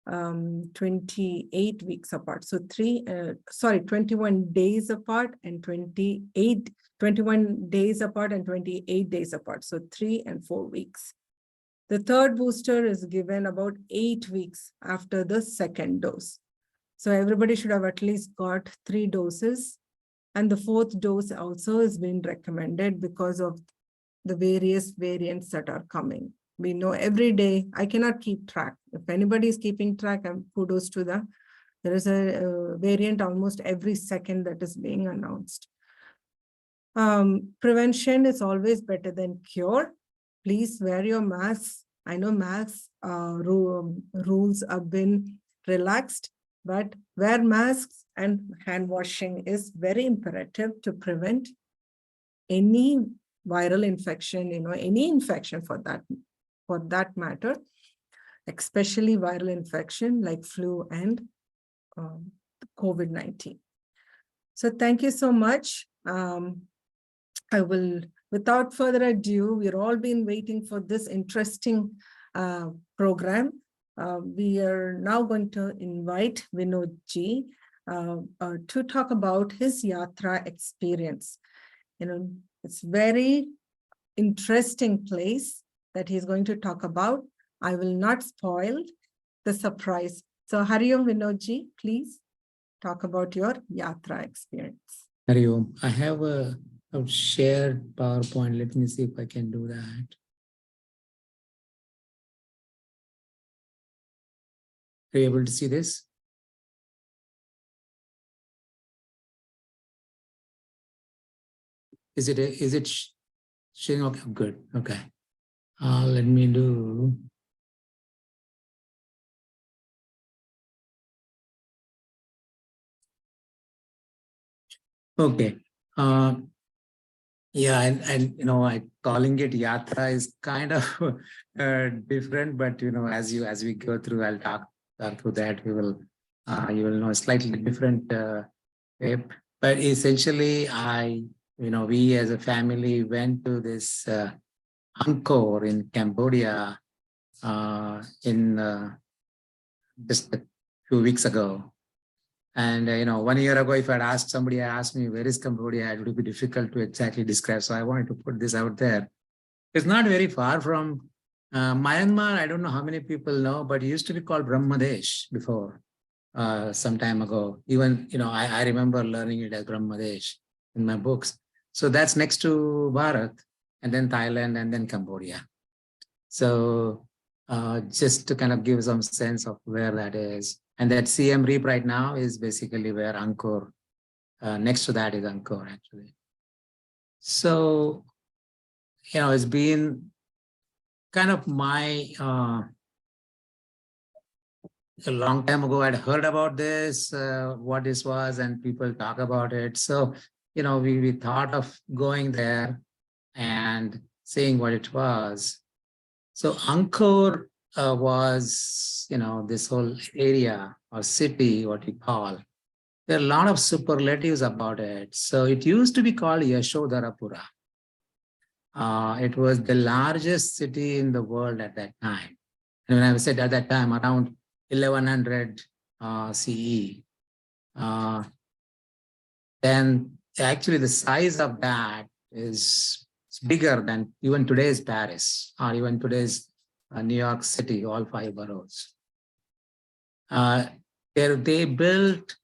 28 weeks apart. So 21 days apart and 21 days apart and 28 days apart. So 3 and 4 weeks. The third booster is given about 8 weeks after the second dose. So everybody should have at least got 3 doses. And the fourth dose also is being recommended because of the various variants that are coming. We know every day, I cannot keep track. If anybody is keeping track, kudos to them. There is a variant almost every second that is being announced. Prevention is always better than cure. Please wear your masks. I know masks rules have been relaxed, but wear masks and hand washing is very imperative to prevent any viral infection, any infection for that matter, especially viral infection like flu and COVID-19. So thank you so much. I will, without further ado, we've all been waiting for this interesting program. We are now going to invite Vinod ji to talk about his Yatra experience. It's very interesting place that he's going to talk about. I will not spoil the surprise. So Hari Om Vinod ji, please talk about your Yatra experience. Hari Om. I have a shared PowerPoint. Let me see if I can do that. Are you able to see this? Is it showing? Okay, good. Okay. Let me do. Okay. Yeah, and calling it Yatra is kind of different, but as we go through, I'll talk through that. We will you will know a slightly different way. But essentially, we as a family went to this Angkor in Cambodia in just a few weeks ago. And 1 year ago, if I'd asked somebody, asked me, where is Cambodia, it would be difficult to exactly describe. So I wanted to put this out there. It's not very far from Myanmar. I don't know how many people know, but it used to be called Brahmadesh before, some time ago. Even, I remember learning it as Brahmadesh in my books. So that's next to Bharat, and then Thailand, and then Cambodia. So just to kind of give some sense of where that is. And that Siem Reap right now is basically where Angkor, next to that is Angkor actually. So, it's been kind of my, a long time ago, I'd heard about this, what this was, and people talk about it. So, we thought of going there and seeing what it was. So Angkor was, this whole area or city, what we call, there are a lot of superlatives about it. So it used to be called Yashodharapura. It was the largest city in the world at that time. And when I said at that time, around 1100 CE, then actually the size of that is bigger than even today's Paris or even today's New York City, all 5 boroughs. They built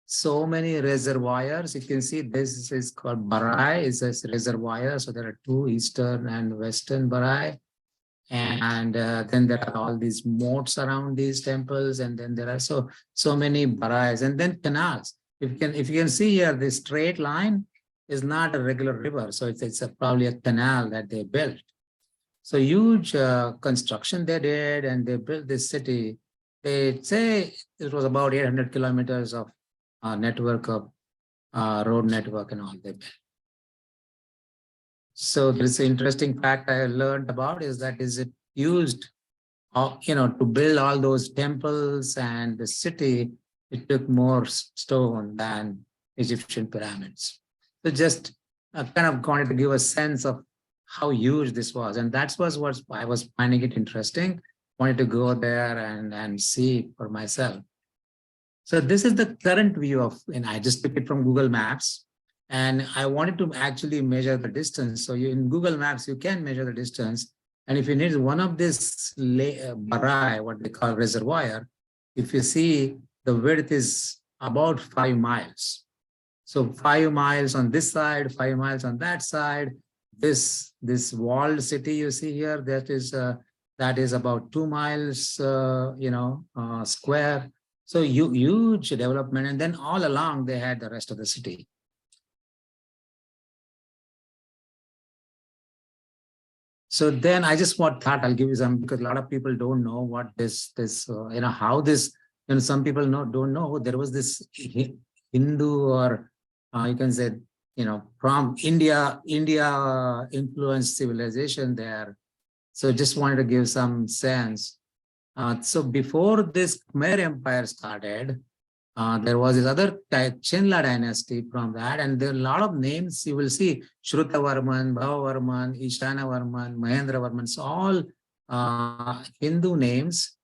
so many reservoirs. You can see this is called Barai, is a reservoir. So there are 2 eastern and western Barai. And then there are all these moats around these temples. And then there are so many Barais, and then canals. If you can see here, this straight line is not a regular river. So it's probably a canal that they built. So huge construction they did, and they built this city. They say it was about 800 kilometers of network of road network and all they built. So this interesting fact I learned about is it used, to build all those temples and the city, it took more stone than Egyptian pyramids. So just kind of wanted to give a sense of how huge this was. And that was what I was finding it interesting. Wanted to go there and see for myself. So this is the current view of, and I just took it from Google Maps. And I wanted to actually measure the distance. So in Google Maps, you can measure the distance. And if you need one of this barai, what they call reservoir, if you see the width is about 5 miles. So 5 miles on this side, 5 miles on that side. This walled city you see here, that is about 2 miles, square. So huge development. And then all along they had the rest of the city. So then I just thought I'll give you some, because a lot of people don't know what how this some people don't know there was this Hindu or you can say, from India influenced civilization there. So just wanted to give some sense. So before this Khmer Empire started, there was this other Chinla dynasty from that, and there are a lot of names you will see: Shrutavarman, Bhavavarman, Ishanavarman, Mahendravarman, so all Hindu names.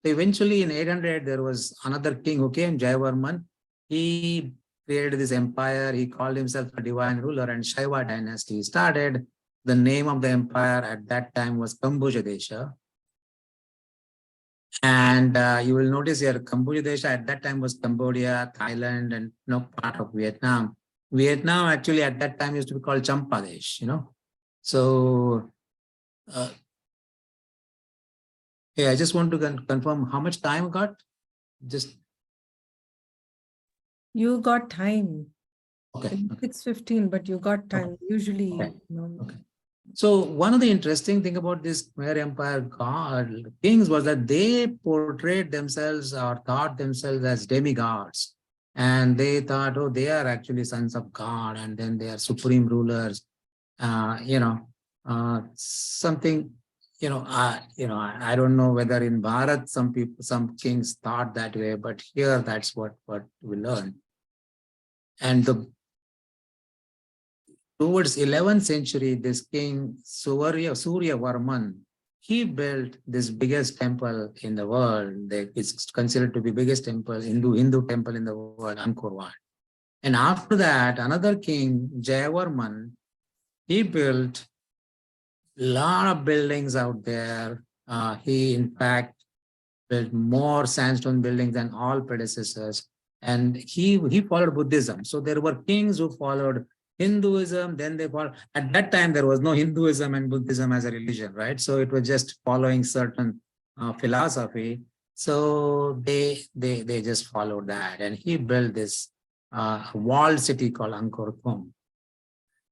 Eventually in 800, there was another king who came, Jayavarman. He created this empire. He called himself a divine ruler, and Shaiva dynasty started. The name of the empire at that time was Kamboja Desha. And you will notice here, Kamboja Desha at that time was Cambodia, Thailand, and part of Vietnam. Vietnam actually at that time used to be called Champadesh, So, yeah, I just want to confirm how much time got. Just You got time. okay. 6:15, but you got time. Usually, Okay. Okay. So one of the interesting thing about this Khmer Empire kings was that they portrayed themselves or thought themselves as demigods. And they thought, oh, they are actually sons of God, and then they are supreme rulers. Something, I don't know whether in Bharat some kings thought that way, but here that's what we learn. And towards 11th century, this king Surya Varman, he built this biggest temple in the world. It's considered to be biggest temple, Hindu temple in the world, Angkor Wat. And after that, another king, Jayavarman, he built a lot of buildings out there. He, in fact, built more sandstone buildings than all predecessors. And he followed Buddhism. So there were kings who followed Hinduism, then they followed. At that time, there was no Hinduism and Buddhism as a religion, right? So it was just following certain philosophy. So they just followed that. And he built this walled city called Angkor Thom.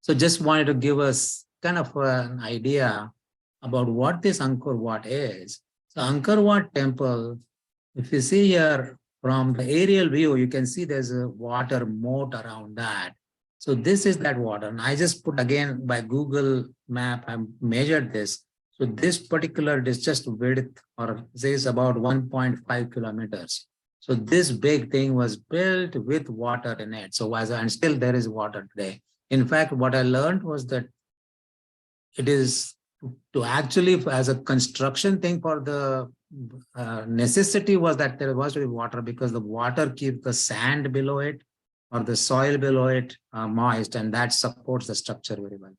So just wanted to give us kind of an idea about what this Angkor Wat is. So Angkor Wat temple, if you see here from the aerial view, you can see there's a water moat around that. So this is that water. And I just put again by Google map, I measured this. So this particular just width or says about 1.5 kilometers. So this big thing was built with water in it. So and still there is water today. In fact, what I learned was that it is to actually as a construction thing for the necessity was that there was to be water because the water keeps the sand below it or the soil below it moist, and that supports the structure very well.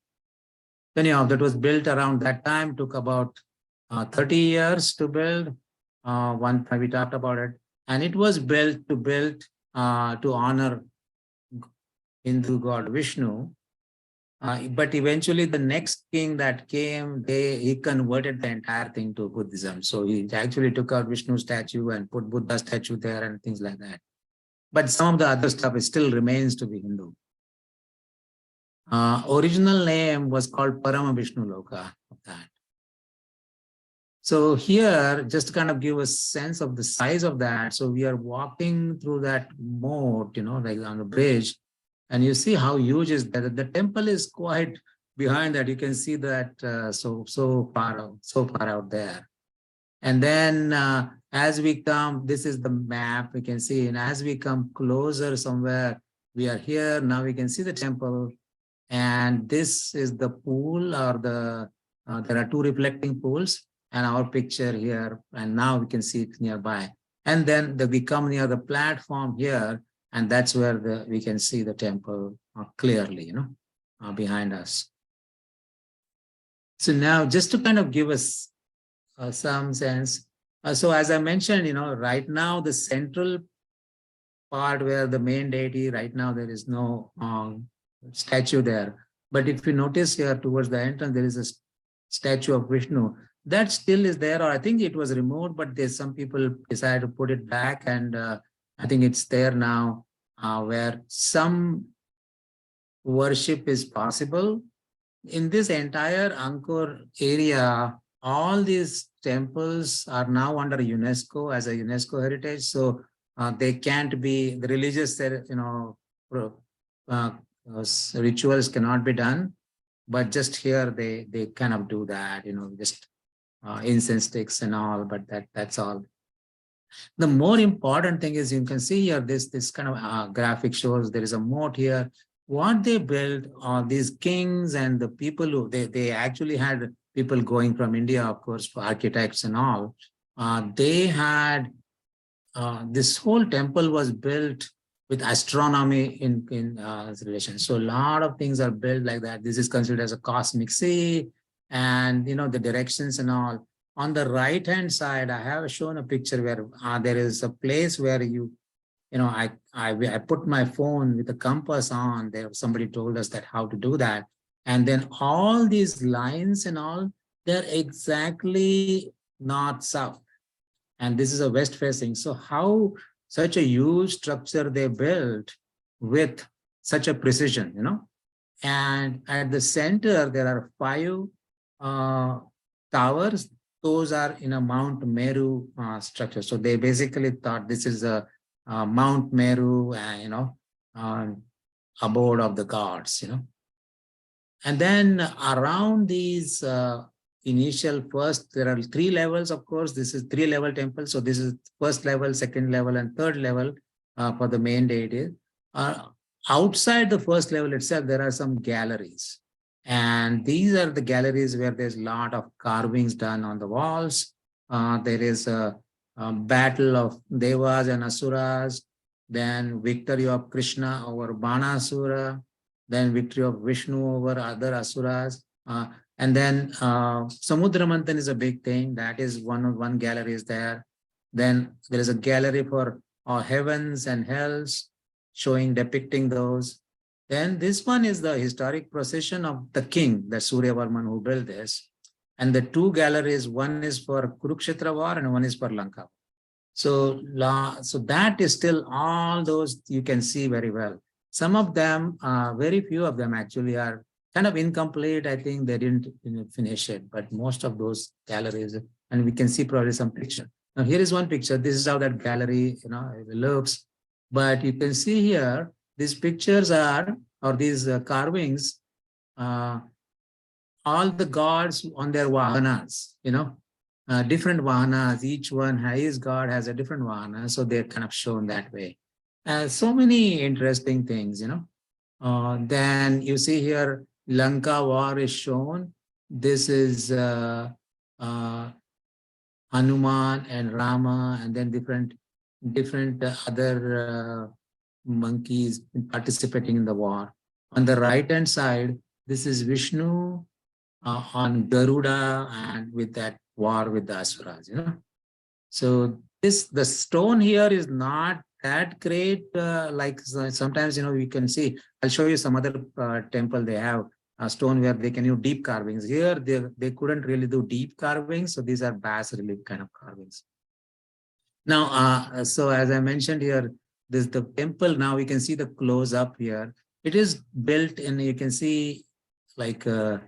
Anyhow, that was built around that time, took about 30 years to build. One time we talked about it, and it was built to honor Hindu god Vishnu. But eventually the next king that came, he converted the entire thing to Buddhism. So he actually took out Vishnu statue and put Buddha statue there and things like that. But some of the other stuff still remains to be Hindu. Original name was called Parama Vishnu Loka of that. So here, just to kind of give a sense of the size of that. So we are walking through that moat, like on the bridge. And you see how huge is that. The temple is quite behind that. You can see that so far out there. And then as we come, this is the map we can see. And as we come closer somewhere, we are here. Now we can see the temple. And this is the pool or there are two reflecting pools and our picture here. And now we can see it nearby. And then we come near the platform here. And that's where we can see the temple clearly, behind us. So now just to kind of give us some sense. So as I mentioned, right now the central part where the main deity, right now there is no statue there. But if you notice here towards the entrance, there is a statue of Vishnu. That still is there, or I think it was removed, but there's some people decided to put it back, and I think it's there now, where some worship is possible. In this entire Angkor area, all these temples are now under UNESCO as a UNESCO heritage. So they can't be, the religious, rituals cannot be done. But just here they kind of do that, just incense sticks and all, but that's all. The more important thing is you can see here this kind of graphic shows there is a moat here. What they built are these kings and the people who they actually had people going from India, of course, for architects and all. They had this whole temple was built with astronomy in relation. So a lot of things are built like that. This is considered as a cosmic sea, and the directions and all. On the right hand side, I have shown a picture where there is a place where I put my phone with a compass on there. Somebody told us that how to do that. And then all these lines and all, they're exactly north-south. And this is a west facing. So how such a huge structure they built with such a precision, And at the center, there are 5 towers. Those are in a Mount Meru structure. So they basically thought this is a Mount Meru, abode of the gods, And then around these initial first, there are 3 levels, of course. This is 3-level temple. So this is first level, second level, and third level for the main deity. Outside the first level itself, there are some galleries. And these are the galleries where there's a lot of carvings done on the walls. There is a battle of Devas and Asuras, then victory of Krishna over Banasura, then victory of Vishnu over other Asuras. And then Samudra Manthan is a big thing. That is one gallery is there. Then there is a gallery for heavens and hells, depicting those. Then this one is the historic procession of the king, the Suryavarman who built this. And the 2 galleries, one is for Kurukshetra war and one is for Lanka. So that is still all those you can see very well. Some of them, very few of them actually are kind of incomplete. I think they didn't finish it, but most of those galleries, and we can see probably some picture. Now here is one picture. This is how that gallery, looks. But you can see here, these pictures are, or these carvings, all the gods on their vahanas, different vahanas. Each one, his god has a different vahana. So they're kind of shown that way. So many interesting things, Then you see here, Lanka war is shown. This is Hanuman and Rama, and then different other monkeys participating in the war. On the right hand side, this is Vishnu on Garuda and with that war with the Asuras, So the stone here is not that great. Like sometimes, we can see, I'll show you some other temple. They have a stone where they can do deep carvings. Here, they couldn't really do deep carvings. So these are bas relief kind of carvings. Now, so as I mentioned here, this the temple. Now we can see the close up here. It is built in, you can see like, outer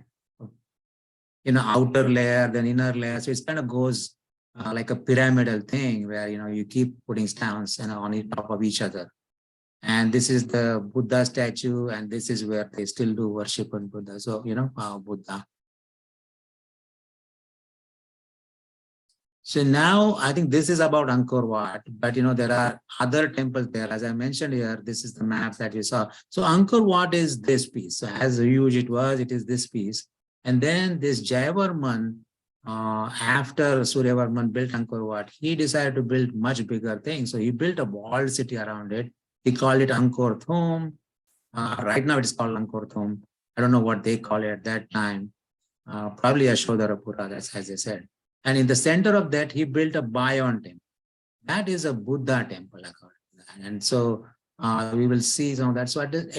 layer, then inner layer. So it kind of goes like a pyramidal thing where, you keep putting stones on top of each other. And this is the Buddha statue, and this is where they still do worship on Buddha. So, Buddha. So now I think this is about Angkor Wat, but there are other temples there. As I mentioned here, this is the map that you saw. So Angkor Wat is this piece. So as huge it is this piece. And then this Jayavarman, after Suryavarman built Angkor Wat, he decided to build much bigger things. So he built a walled city around it. He called it Angkor Thom. Right now it's called Angkor Thom. I don't know what they call it at that time. Probably Ashodarapura, that's as I said. And in the center of that, he built a Bayon temple. That is a Buddha temple, according to that. And so we will see some of that. So at the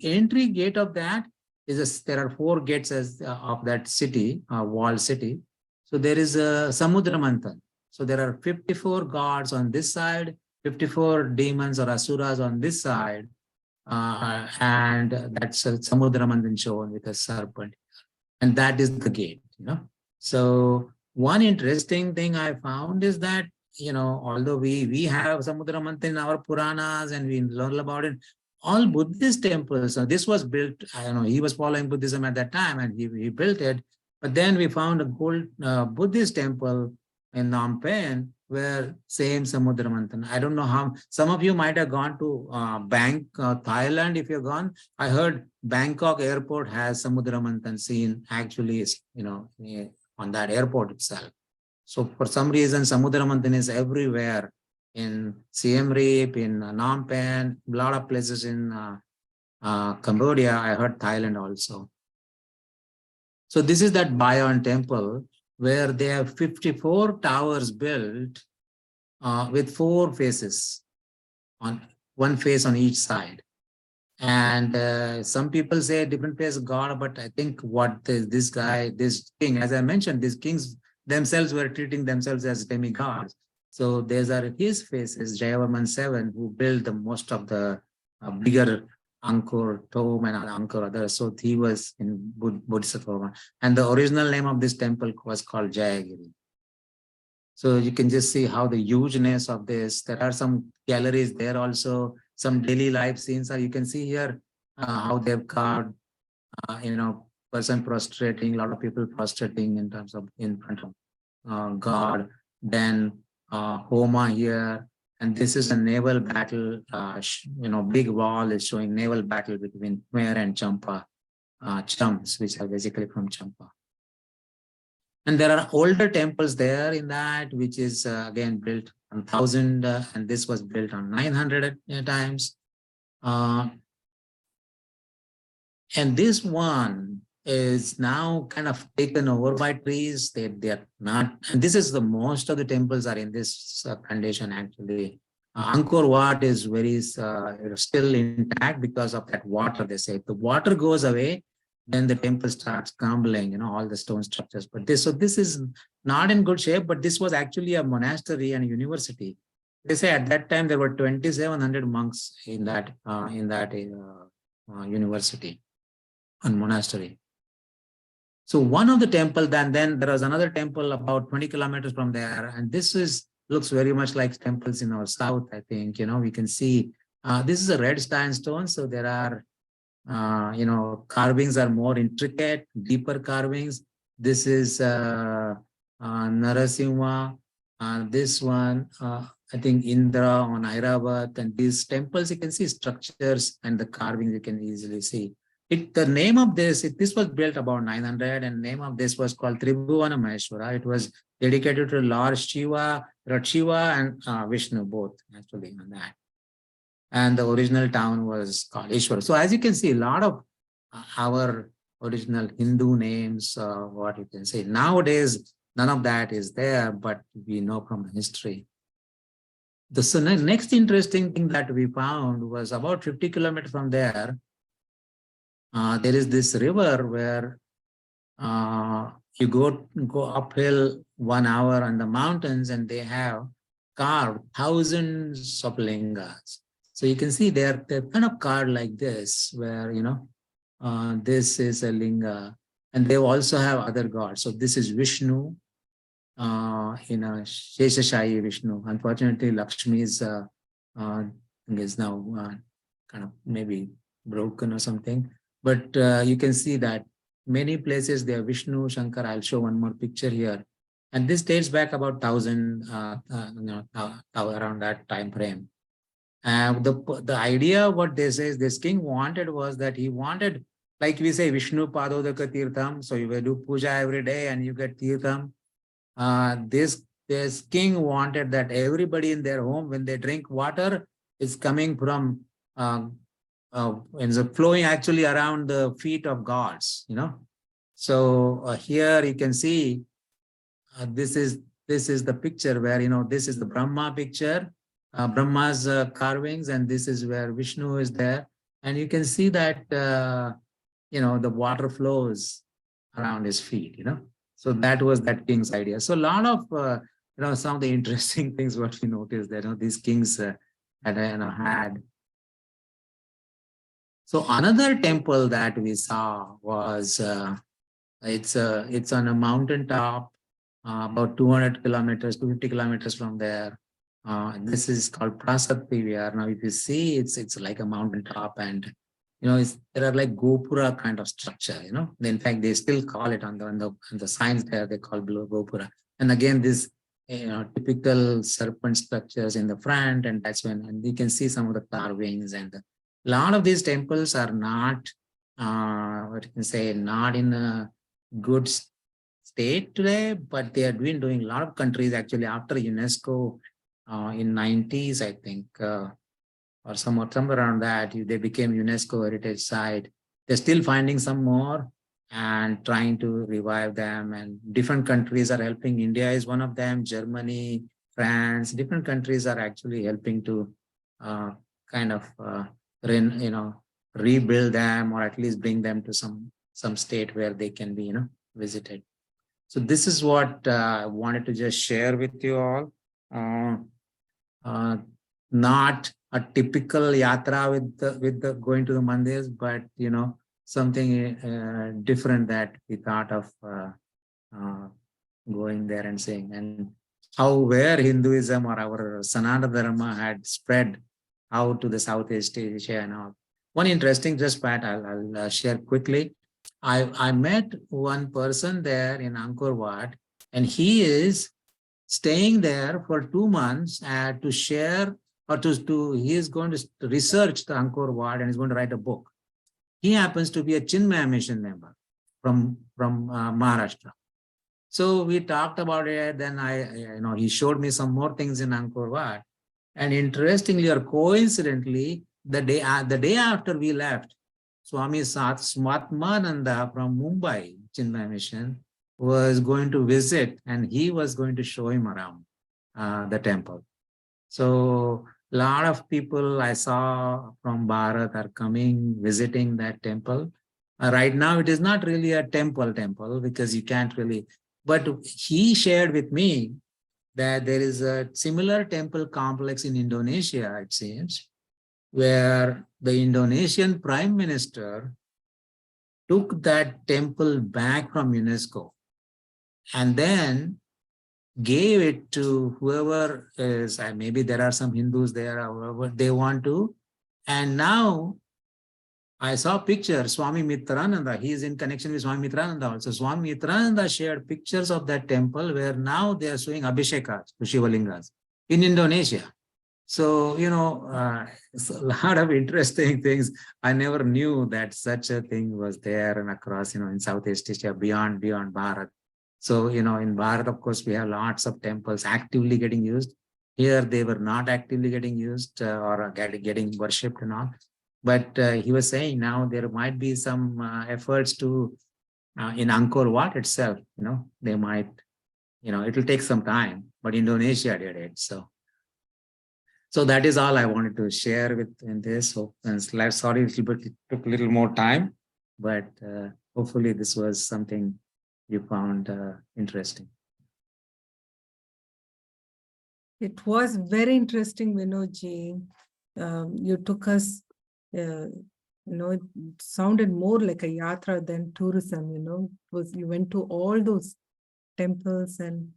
entry gate of that is there are 4 gates of that city, walled city. So there is a Samudra Manthan. So there are 54 gods on this side, 54 demons or asuras on this side, and that's a Samudra Manthan shown with a serpent. And that is the gate, So one interesting thing I found is that, although we have Samudra Manthan in our Puranas and we learn about it, all Buddhist temples, so this was built, I don't know, he was following Buddhism at that time and he built it. But then we found a gold Buddhist temple in Phnom Penh where same Samudra Manthan. I don't know how, some of you might have gone to Thailand if you're gone. I heard Bangkok airport has Samudra Manthan scene actually, on that airport itself. So for some reason, Samudra Manthan is everywhere in Siem Reap, in Phnom Penh, a lot of places in Cambodia. I heard Thailand also. So this is that Bayon temple where they have 54 towers built with 4 faces, on one face on each side. And some people say different face God, but I think what this king, as I mentioned, these kings themselves were treating themselves as demigods. So these are his faces, Jayavarman VII, who built the most of the bigger Angkor tomb and Angkor others. So he was in Bodhisattva. And the original name of this temple was called Jayagiri. So you can just see how the hugeness of this. There are some galleries there also, some daily life scenes. You can see here how they've carved, person prostrating, a lot of people prostrating in terms of in front of God. Then Homa here, and this is a naval battle. Big wall is showing naval battle between Khmer and Champa, Chams, which are basically from Champa. And there are older temples there in that, which is again built on 1000, and this was built on 900 times. And this one is now kind of taken over by trees. They are not, and this is the most of the temples are in this condition actually. Angkor Wat is very still intact because of that water. They say if the water goes away, then the temple starts crumbling, all the stone structures. But this is not in good shape, but this was actually a monastery and a university. They say at that time there were 2,700 monks in that university and monastery. So one of the temple, then there was another temple about 20 kilometers from there, and this looks very much like temples in our south. I think we can see this is a red sandstone, so there are. Carvings are more intricate, deeper carvings. This is Narasimha. This one, I think Indra on Airavat. And these temples, you can see structures and the carvings you can easily see. The name of this was built about 900, and name of this was called Tribhuvana Maheshwara. It was dedicated to Lord Shiva, and Vishnu, both actually on that. And the original town was called Ishwar. So as you can see, a lot of our original Hindu names, what you can say. Nowadays, none of that is there, but we know from history. The next interesting thing that we found was about 50 kilometers from there. There is this river where you go uphill 1 hour on the mountains, and they have carved thousands of lingas. So you can see they're kind of carved like this, where, this is a linga, and they also have other gods. So this is Vishnu, Sheshashayi Vishnu. Unfortunately, Lakshmi is now kind of maybe broken or something. But you can see that many places they are Vishnu, Shankar. I'll show one more picture here. And this dates back about 1000, around that time frame. The idea, what they say is this king wanted was that he wanted, like we say, Vishnu Padodaka Tirtham. So you will do puja every day and you get Tirtham. This king wanted that everybody in their home, when they drink water, is coming from, flowing actually around the feet of gods, So here you can see, this is the picture where, this is the Brahma picture. Brahma's carvings, and this is where Vishnu is there, and you can see that the water flows around his feet. So that was that king's idea. So a lot of some of the interesting things what we noticed that these kings had. So another temple that we saw was It's on a mountain top, about 200 kilometers, 250 kilometers from there. This is called Prasad PVR. Now, if you see, it's like a mountain top, and there are like Gopura kind of structure. In fact, they still call it on the signs there. They call Gopura. And again, this typical serpent structures in the front, and that's and you can see some of the carvings. And a lot of these temples are not, what you can say, not in a good state today, but they are doing a lot of countries actually after UNESCO in 90s, I think, or somewhere around that, they became UNESCO heritage site. They're still finding some more and trying to revive them, and different countries are helping. India is one of them, Germany, France, different countries are actually helping to kind of rebuild them, or at least bring them to some state where they can be visited. So this is what I wanted to just share with you all. Not a typical yatra with the going to the mandirs, but something different that we thought of going there and seeing, and where Hinduism or our Sanatana Dharma had spread out to the Southeast Asia and all. One interesting just fact I'll share quickly. I met one person there in Angkor Wat, and he is staying there for 2 months to share, or he is going to research the Angkor Wat, and he's going to write a book. He happens to be a Chinmaya mission member from Maharashtra. So we talked about it. Then he showed me some more things in Angkor Wat, and interestingly or coincidentally, the day after we left, Swami Swaatmananda from Mumbai Chinmaya Mission was going to visit, and he was going to show him around the temple. So a lot of people I saw from Bharat are coming, visiting that temple. Right now, it is not really a temple because you can't really, but he shared with me that there is a similar temple complex in Indonesia, it seems, where the Indonesian Prime Minister took that temple back from UNESCO and then gave it to whoever is, maybe there are some Hindus there, or whoever they want to. And now I saw pictures, Swami Mitrananda, he is in connection with Swami Mitrananda also. Swami Mitrananda shared pictures of that temple where now they are showing Abhishekas to Shivalingas in Indonesia. So, it's a lot of interesting things. I never knew that such a thing was there and across, in Southeast Asia, beyond Bharat. So, in Bharat, of course, we have lots of temples actively getting used. Here, they were not actively getting used or getting worshipped and all. But he was saying now there might be some efforts to, in Angkor Wat itself, they might, it will take some time, but Indonesia did it. So that is all I wanted to share in this. So, sorry, it took a little more time, but hopefully this was something you found interesting. It was very interesting, Vinodji. You took us, it sounded more like a yatra than tourism, you went to all those temples and...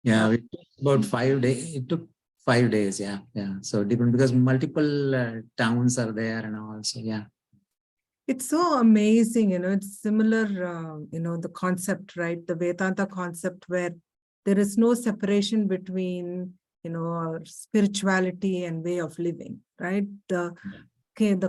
Yeah, it took about 5 days. It took 5 days, yeah. So different, because multiple towns are there and also, yeah. It's so amazing, it's similar, the concept, right? The Vedanta concept where there is no separation between, our spirituality and way of living, right? The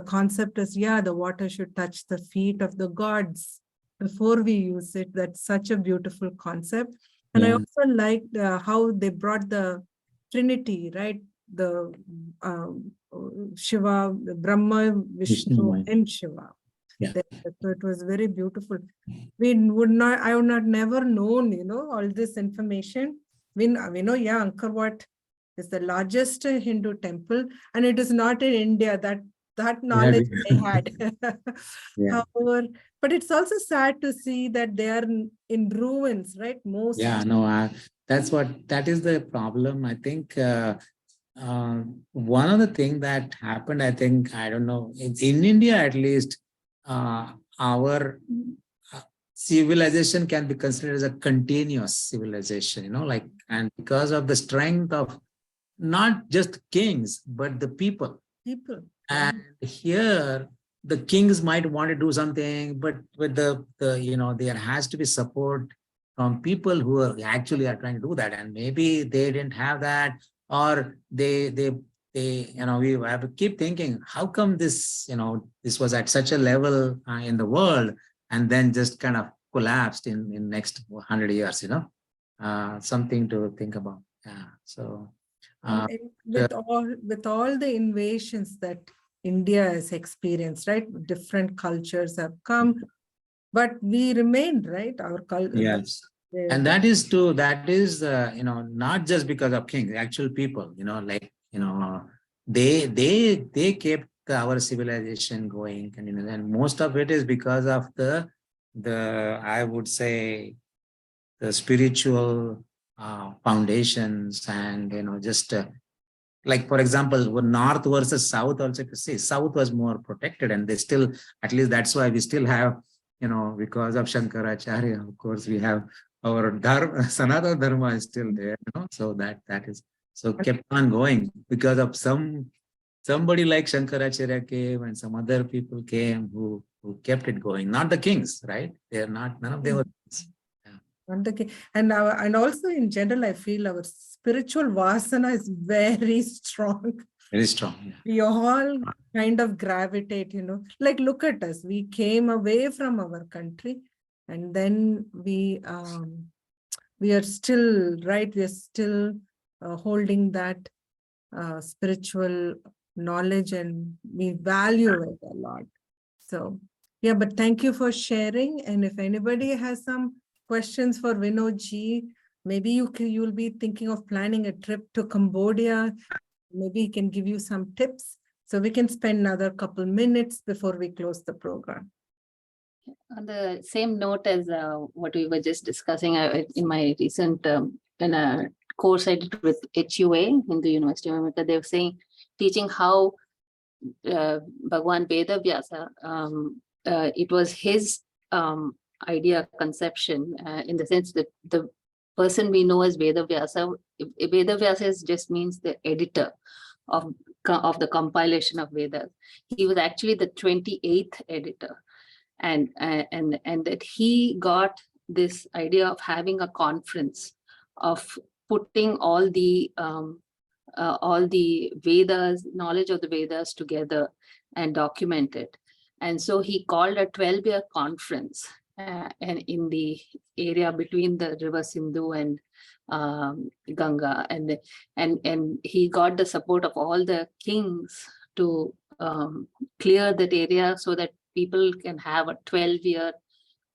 concept is, the water should touch the feet of the gods before we use it. That's such a beautiful concept. And I also liked how they brought the Trinity, right? The Shiva, Brahma, Vishnu, and Shiva. Yeah. So it was very beautiful. I would not never known, all this information. We know, Angkor Wat is the largest Hindu temple, and it is not in India. That knowledge I had. However, but it's also sad to see that they are in ruins, right? Most. Yeah, no, that is the problem. I think one of the things that happened, I think, I don't know, in India at least, our civilization can be considered as a continuous civilization, like, and because of the strength of not just kings, but the people. People. And here, the kings might want to do something, but with there has to be support from people who are actually trying to do that. And maybe they didn't have that, or they we have to keep thinking, how come this, this was at such a level in the world, and then just kind of collapsed in next 100 years, something to think about. Yeah. So And with all the invasions that India has experienced, right? Different cultures have come, but we remained, right? Our culture. yes. And that is not just because of kings, actual people, they kept our civilization going, and most of it is because of the I would say the spiritual foundations, and just like, for example, north versus south, also if you see, south was more protected, and they still, at least that's why we still have, because of Shankaracharya, of course, we have our dharma, Sanatana Dharma is still there, so that is, so kept on going because of somebody like Shankaracharya came, and some other people came who kept it going, not the kings, right? They're not, none of them were kings. And also in general, I feel our spiritual vasana is very strong. Very strong. Yeah. We all kind of gravitate, like look at us. We came away from our country, and then we are still, right? We are still holding that spiritual knowledge, and we value it a lot. So yeah, but thank you for sharing. And if anybody has some questions for Vinodji, maybe you'll be thinking of planning a trip to Cambodia. Maybe he can give you some tips. So we can spend another couple minutes before we close the program. On the same note as what we were just discussing, in my recent in a course I did with HUA, Hindu University of America, they were saying, teaching how Bhagwan Vedavyasa, it was his idea, conception, in the sense that the person we know as Vedavyasa, Vedavyasa just means the editor of the compilation of Vedas. He was actually the 28th editor, and that he got this idea of having a conference, of putting all the Vedas, knowledge of the Vedas together and document it. And so he called a 12-year conference, and in the area between the river Sindhu and Ganga, and he got the support of all the kings to clear that area so that people can have a 12-year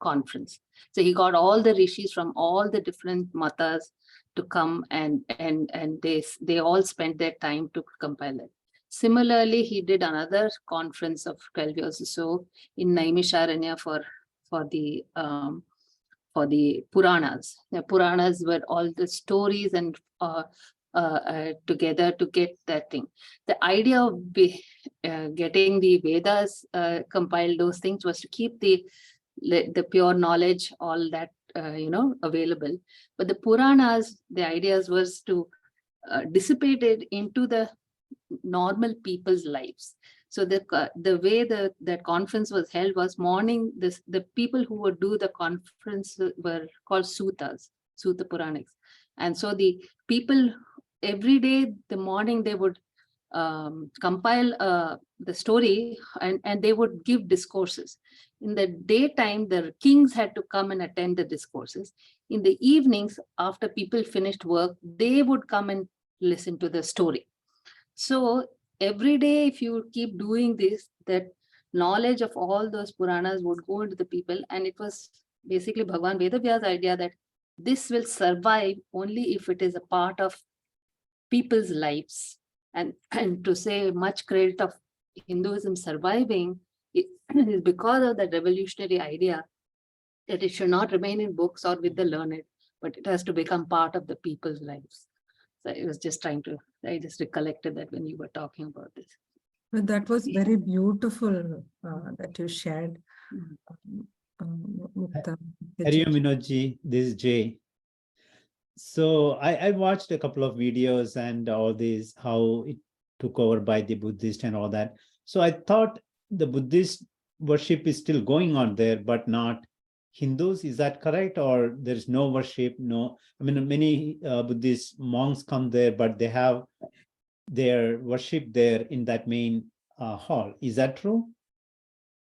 conference. So he got all the rishis from all the different matas to come, and they all spent their time to compile it. Similarly, he did another conference of 12 years or so in Naimisharanya for the Puranas. The Puranas were all the stories and together to get that thing. The idea of getting the Vedas compiled, those things, was to keep the pure knowledge, all that available. But the Puranas, the ideas was to dissipate it into the normal people's lives. So the way that conference was held was morning. The people who would do the conference were called Sutas, Suta Puranics. And so the people, every day, the morning, they would compile the story, and they would give discourses. In the daytime, the kings had to come and attend the discourses. In the evenings, after people finished work, they would come and listen to the story. So every day, if you keep doing this, that knowledge of all those Puranas would go into the people. And it was basically Bhagwan Vedavyasa's idea that this will survive only if it is a part of people's lives. And to say much credit of Hinduism surviving is because of that revolutionary idea that it should not remain in books or with the learned, but it has to become part of the people's lives. So I was just I just recollected that when you were talking about this. But that was very beautiful that you shared. the Hari Om Vinodji, this is Jay. So I watched a couple of videos and all these, how it took over by the Buddhist and all that. So I thought the Buddhist worship is still going on there, but not Hindus. Is that correct? Or there's no worship? No, I mean, many Buddhist monks come there, but they have their worship there in that main hall. Is that true?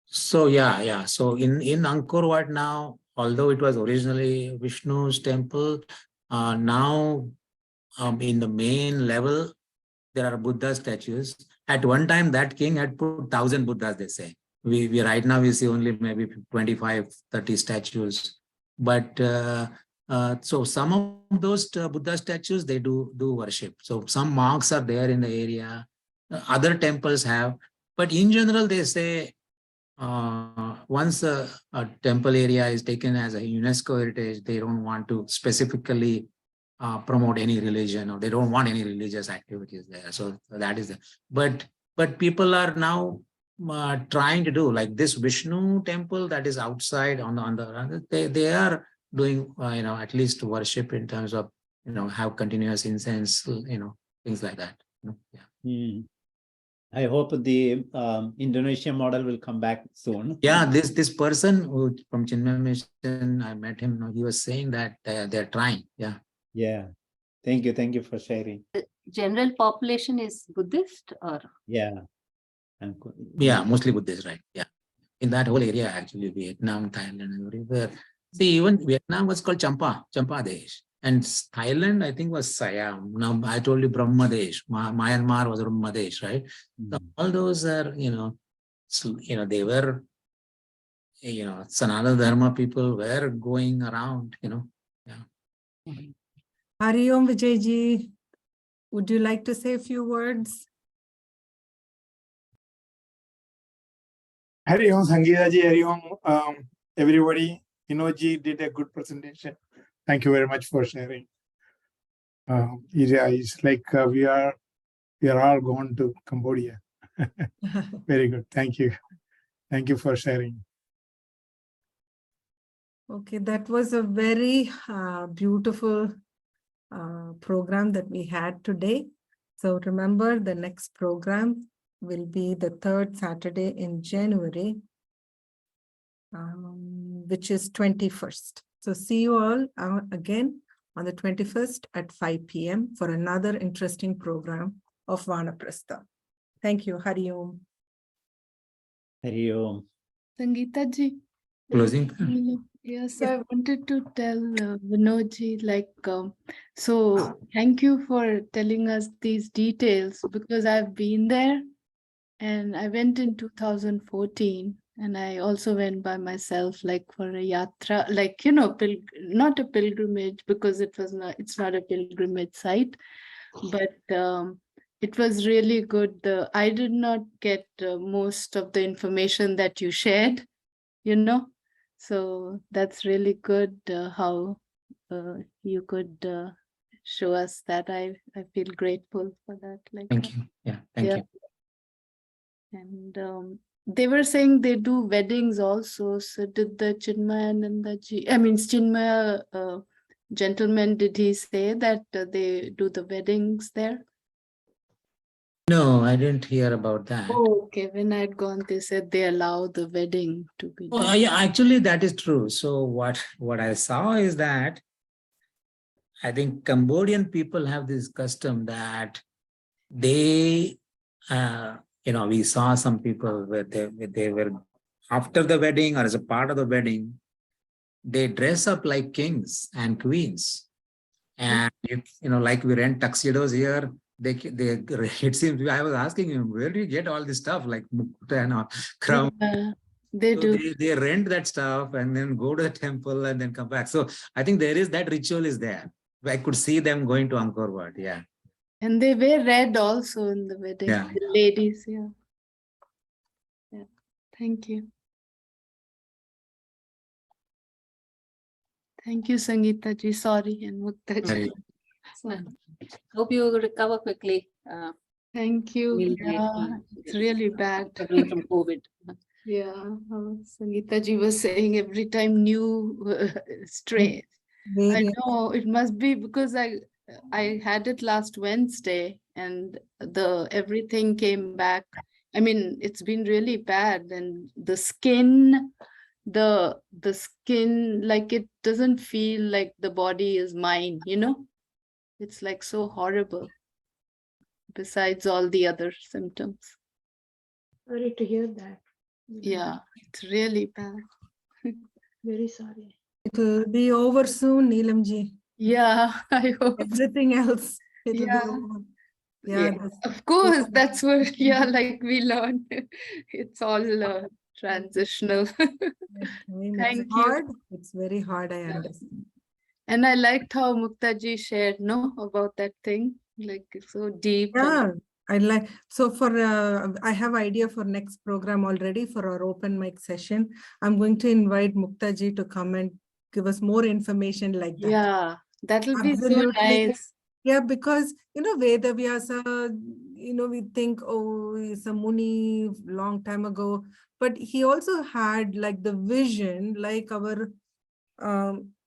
So yeah. So in Angkor Wat now, although it was originally Vishnu's temple, now in the main level there are Buddha statues. At one time, that king had put 1,000 Buddhas. They say we right now we see only maybe 25, 30 statues. But so some of those Buddha statues they do worship. So some monks are there in the area. Other temples have, but in general they say. Once a temple area is taken as a UNESCO heritage, they don't want to specifically promote any religion, or they don't want any religious activities there. So that is it. But people are now trying to do like this Vishnu temple that is outside on the they are doing at least worship in terms of have continuous incense, things like that. Yeah. I hope the Indonesia model will come back soon. Yeah, this person who from Chinmaya Mission, I met him. He was saying that they're trying. Yeah. Yeah. Thank you for sharing. General population is Buddhist or? Yeah. Yeah, mostly Buddhist, right? Yeah. In that whole area, actually, Vietnam, Thailand, everywhere. See, even Vietnam was called Champa Desh. And Thailand, I think, was Siam. Now, I told you Brahmadesh. Myanmar was Brahmadesh, right? So all those are, they were, Sanatana Dharma people were going around, Yeah. Hari Om Vijayji, would you like to say a few words? Hari Om Sangeeta ji, Hari Om everybody. Ji did a good presentation. Thank you very much for sharing. It's like we are all going to Cambodia. Very good. Thank you. Thank you for sharing. Okay, that was a very beautiful program that we had today. So remember, the next program will be the third Saturday in January, which is 21st. So see you all again on the 21st at 5 p.m. for another interesting program of Vanaprastha. Thank you. Hari Om. Hari Om. Sangeeta ji. Closing. Yes, I wanted to tell Vinodji, so thank you for telling us these details, because I've been there and I went in 2014 and I also went by myself, for a yatra, not a pilgrimage, because it's not a pilgrimage site, but it was really good. I did not get most of the information that you shared, So that's really good how you could show us that. I feel grateful for that. Thank you. Yeah, thank you. And they were saying they do weddings also. So did the Chinmaya gentleman, did he say that they do the weddings there? No, I didn't hear about that. Oh, okay. When I'd gone, they said they allow the wedding to be done. Oh, yeah, actually, that is true. So what I saw is that I think Cambodian people have this custom that they, we saw some people where they were after the wedding or as a part of the wedding, they dress up like kings and queens, and like we rent tuxedos here. It seems I was asking him, where do you get all this stuff like mukta and crown? They do. They rent that stuff and then go to the temple and then come back. So I think that ritual is there. I could see them going to Angkor Wat. Yeah. And they wear red also in the wedding. Yeah. The ladies. Yeah. Thank you. Thank you, Sangeeta ji. Sorry, and Mukta ji. Hope you recover quickly. Thank you. We'll Yeah, it's really bad. Away from COVID. Yeah, Sangeeta ji was saying every time new strain. I Variant. know it must be because I had it last Wednesday and everything came back. I mean, it's been really bad, and the skin, the skin, like it doesn't feel like the body is mine, you know? It's like so horrible. Besides all the other symptoms. Sorry to hear that. Yeah, it's really bad. Very sorry. It will be over soon, Neelamji. Yeah, I hope. Everything else, it'll Yeah. be over. Yeah, Yeah, that's- of course, that's what, yeah, like we learned. It's all transitional. I mean, it's Thank you. hard. It's very hard, I understand. And I liked how Mukta ji shared, no, about that thing, like it's so deep. Yeah, I like, so for, I have idea for next program already for our open mic session. I'm going to invite Mukta ji to come and give us more information like that. Yeah, that'll be so Absolutely. nice. Yeah, because, Veda Vyasa, we think, oh, he's a Muni long time ago, but he also had like the vision, like our,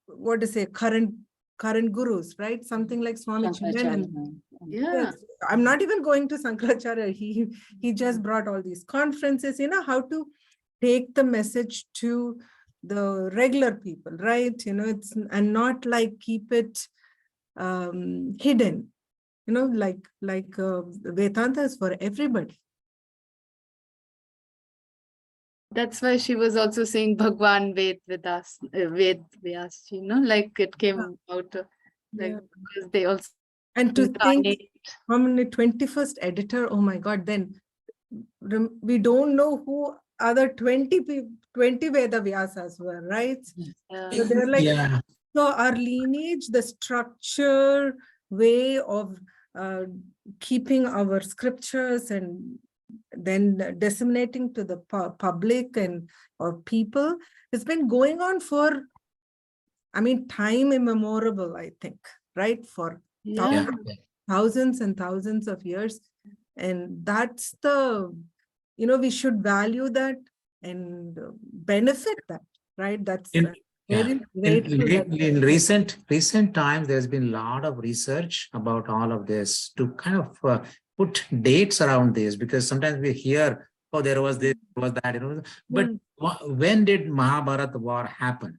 what to say, current gurus, right? Something like Swami Chinmaya. Yeah. Yes, I'm not even going to Sankaracharya. He just brought all these conferences, how to take the message to the regular people, right? It's, and not like keep it hidden, like Vedanta is for everybody. That's why she was also saying Bhagwan Ved Vedas, Ved Vyas, like it came out of, like, Yeah. because they also And to think, incarnate. from the 21st editor, oh my God, then we don't know who other 20 Veda Vyasas were, right? So they're like, Yeah. so our lineage, the structure, way of keeping our scriptures and then disseminating to the public and or people, it's been going on for, time immemorable, I think, right? For Yeah. thousands and thousands of years. And that's the, we should value that and benefit that, right? That's In- very In, grateful. in recent times, there's been a lot of research about all of this to kind of put dates around this, because sometimes we hear, oh, there was this, there was that, but when did Mahabharata war happen?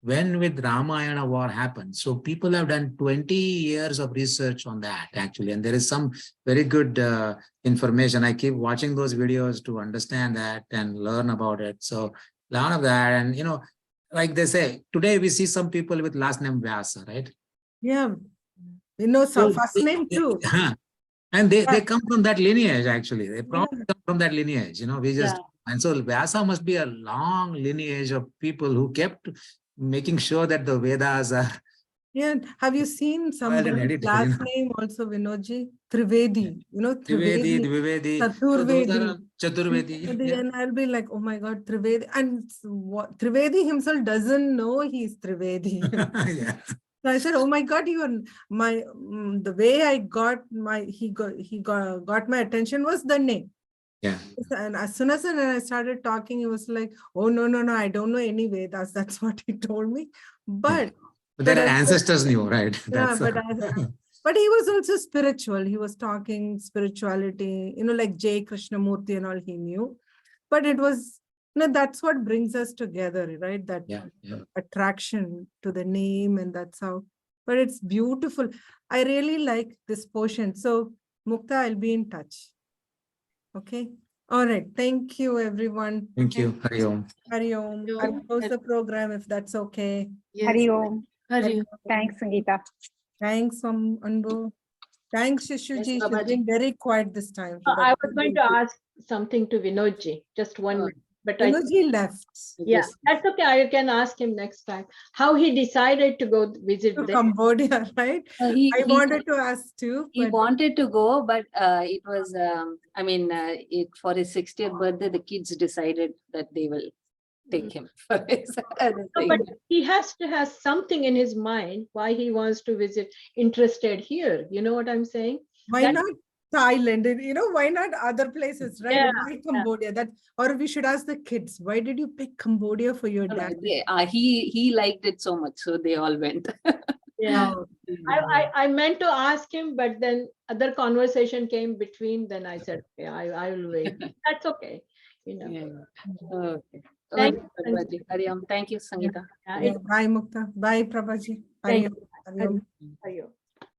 When with Ramayana war happened? So people have done 20 years of research on that actually, and there is some very good information. I keep watching those videos to understand that and learn about it. So a lot of that, and like they say, today we see some people with last name Vyasa, right? Yeah. So first name too. And they come from that lineage, actually. They probably come from that lineage, we just, and so Vyasa must be a long lineage of people who kept making sure that the Vedas are. Yeah. Have you seen somebody edited, last name also, Vinodji? Trivedi, Trivedi, Dvivedi, so those are Chaturvedi. And I'll be like, oh my God, Trivedi. And what, Trivedi himself doesn't know he's Trivedi. Yeah. So I said, oh my God, the way I got he got my attention was the name. Yeah. And as soon as I started talking, he was like, oh, no, I don't know any Vedas. That's what he told me. But Their ancestors knew, right? yeah, but he was also spiritual. He was talking spirituality, like J. Krishnamurti and all he knew. But it was, that's what brings us together, right? That attraction to the name, and that's how, but it's beautiful. I really like this portion. So Mukta, I'll be in touch. Okay. All right. Thank you, everyone. Thank you. Hari Om. Hari Om. I'll close the program if that's okay. Yes. Hari Om. Hari Om. Thanks, Sangeeta. Thanks, Anbu. Thanks, Shishuji. She's Babaji. been very quiet this time. I was going to ask something to Vinodji, just 1 minute. But Vinodji left. yeah, that's okay. I can ask him next time how he decided to go visit To there. Cambodia, right? He wanted to ask too. He but- wanted to go, but it was, for his 60th birthday, the kids decided that they will take him for his other No, thing. but he has to have something in his mind why he wants to visit, interested here. You know what I'm saying? Why That- not? Thailand, and why not other places, right? Yeah, Why Cambodia? That, or we should ask the kids, why did you pick Cambodia for your No, no, dad? he liked it so much, so they all went. yeah. Oh, I meant to ask him, but then other conversation came between. Then I said, okay, I will wait. That's okay. Yeah. Okay. Thank Okay, you. Prabhaji. Hari Om. Thank you, Sangeeta. Yeah, yeah. Bye, Mukta. Bye, Prabhaji. Thank Hari Om. Hari Om. you.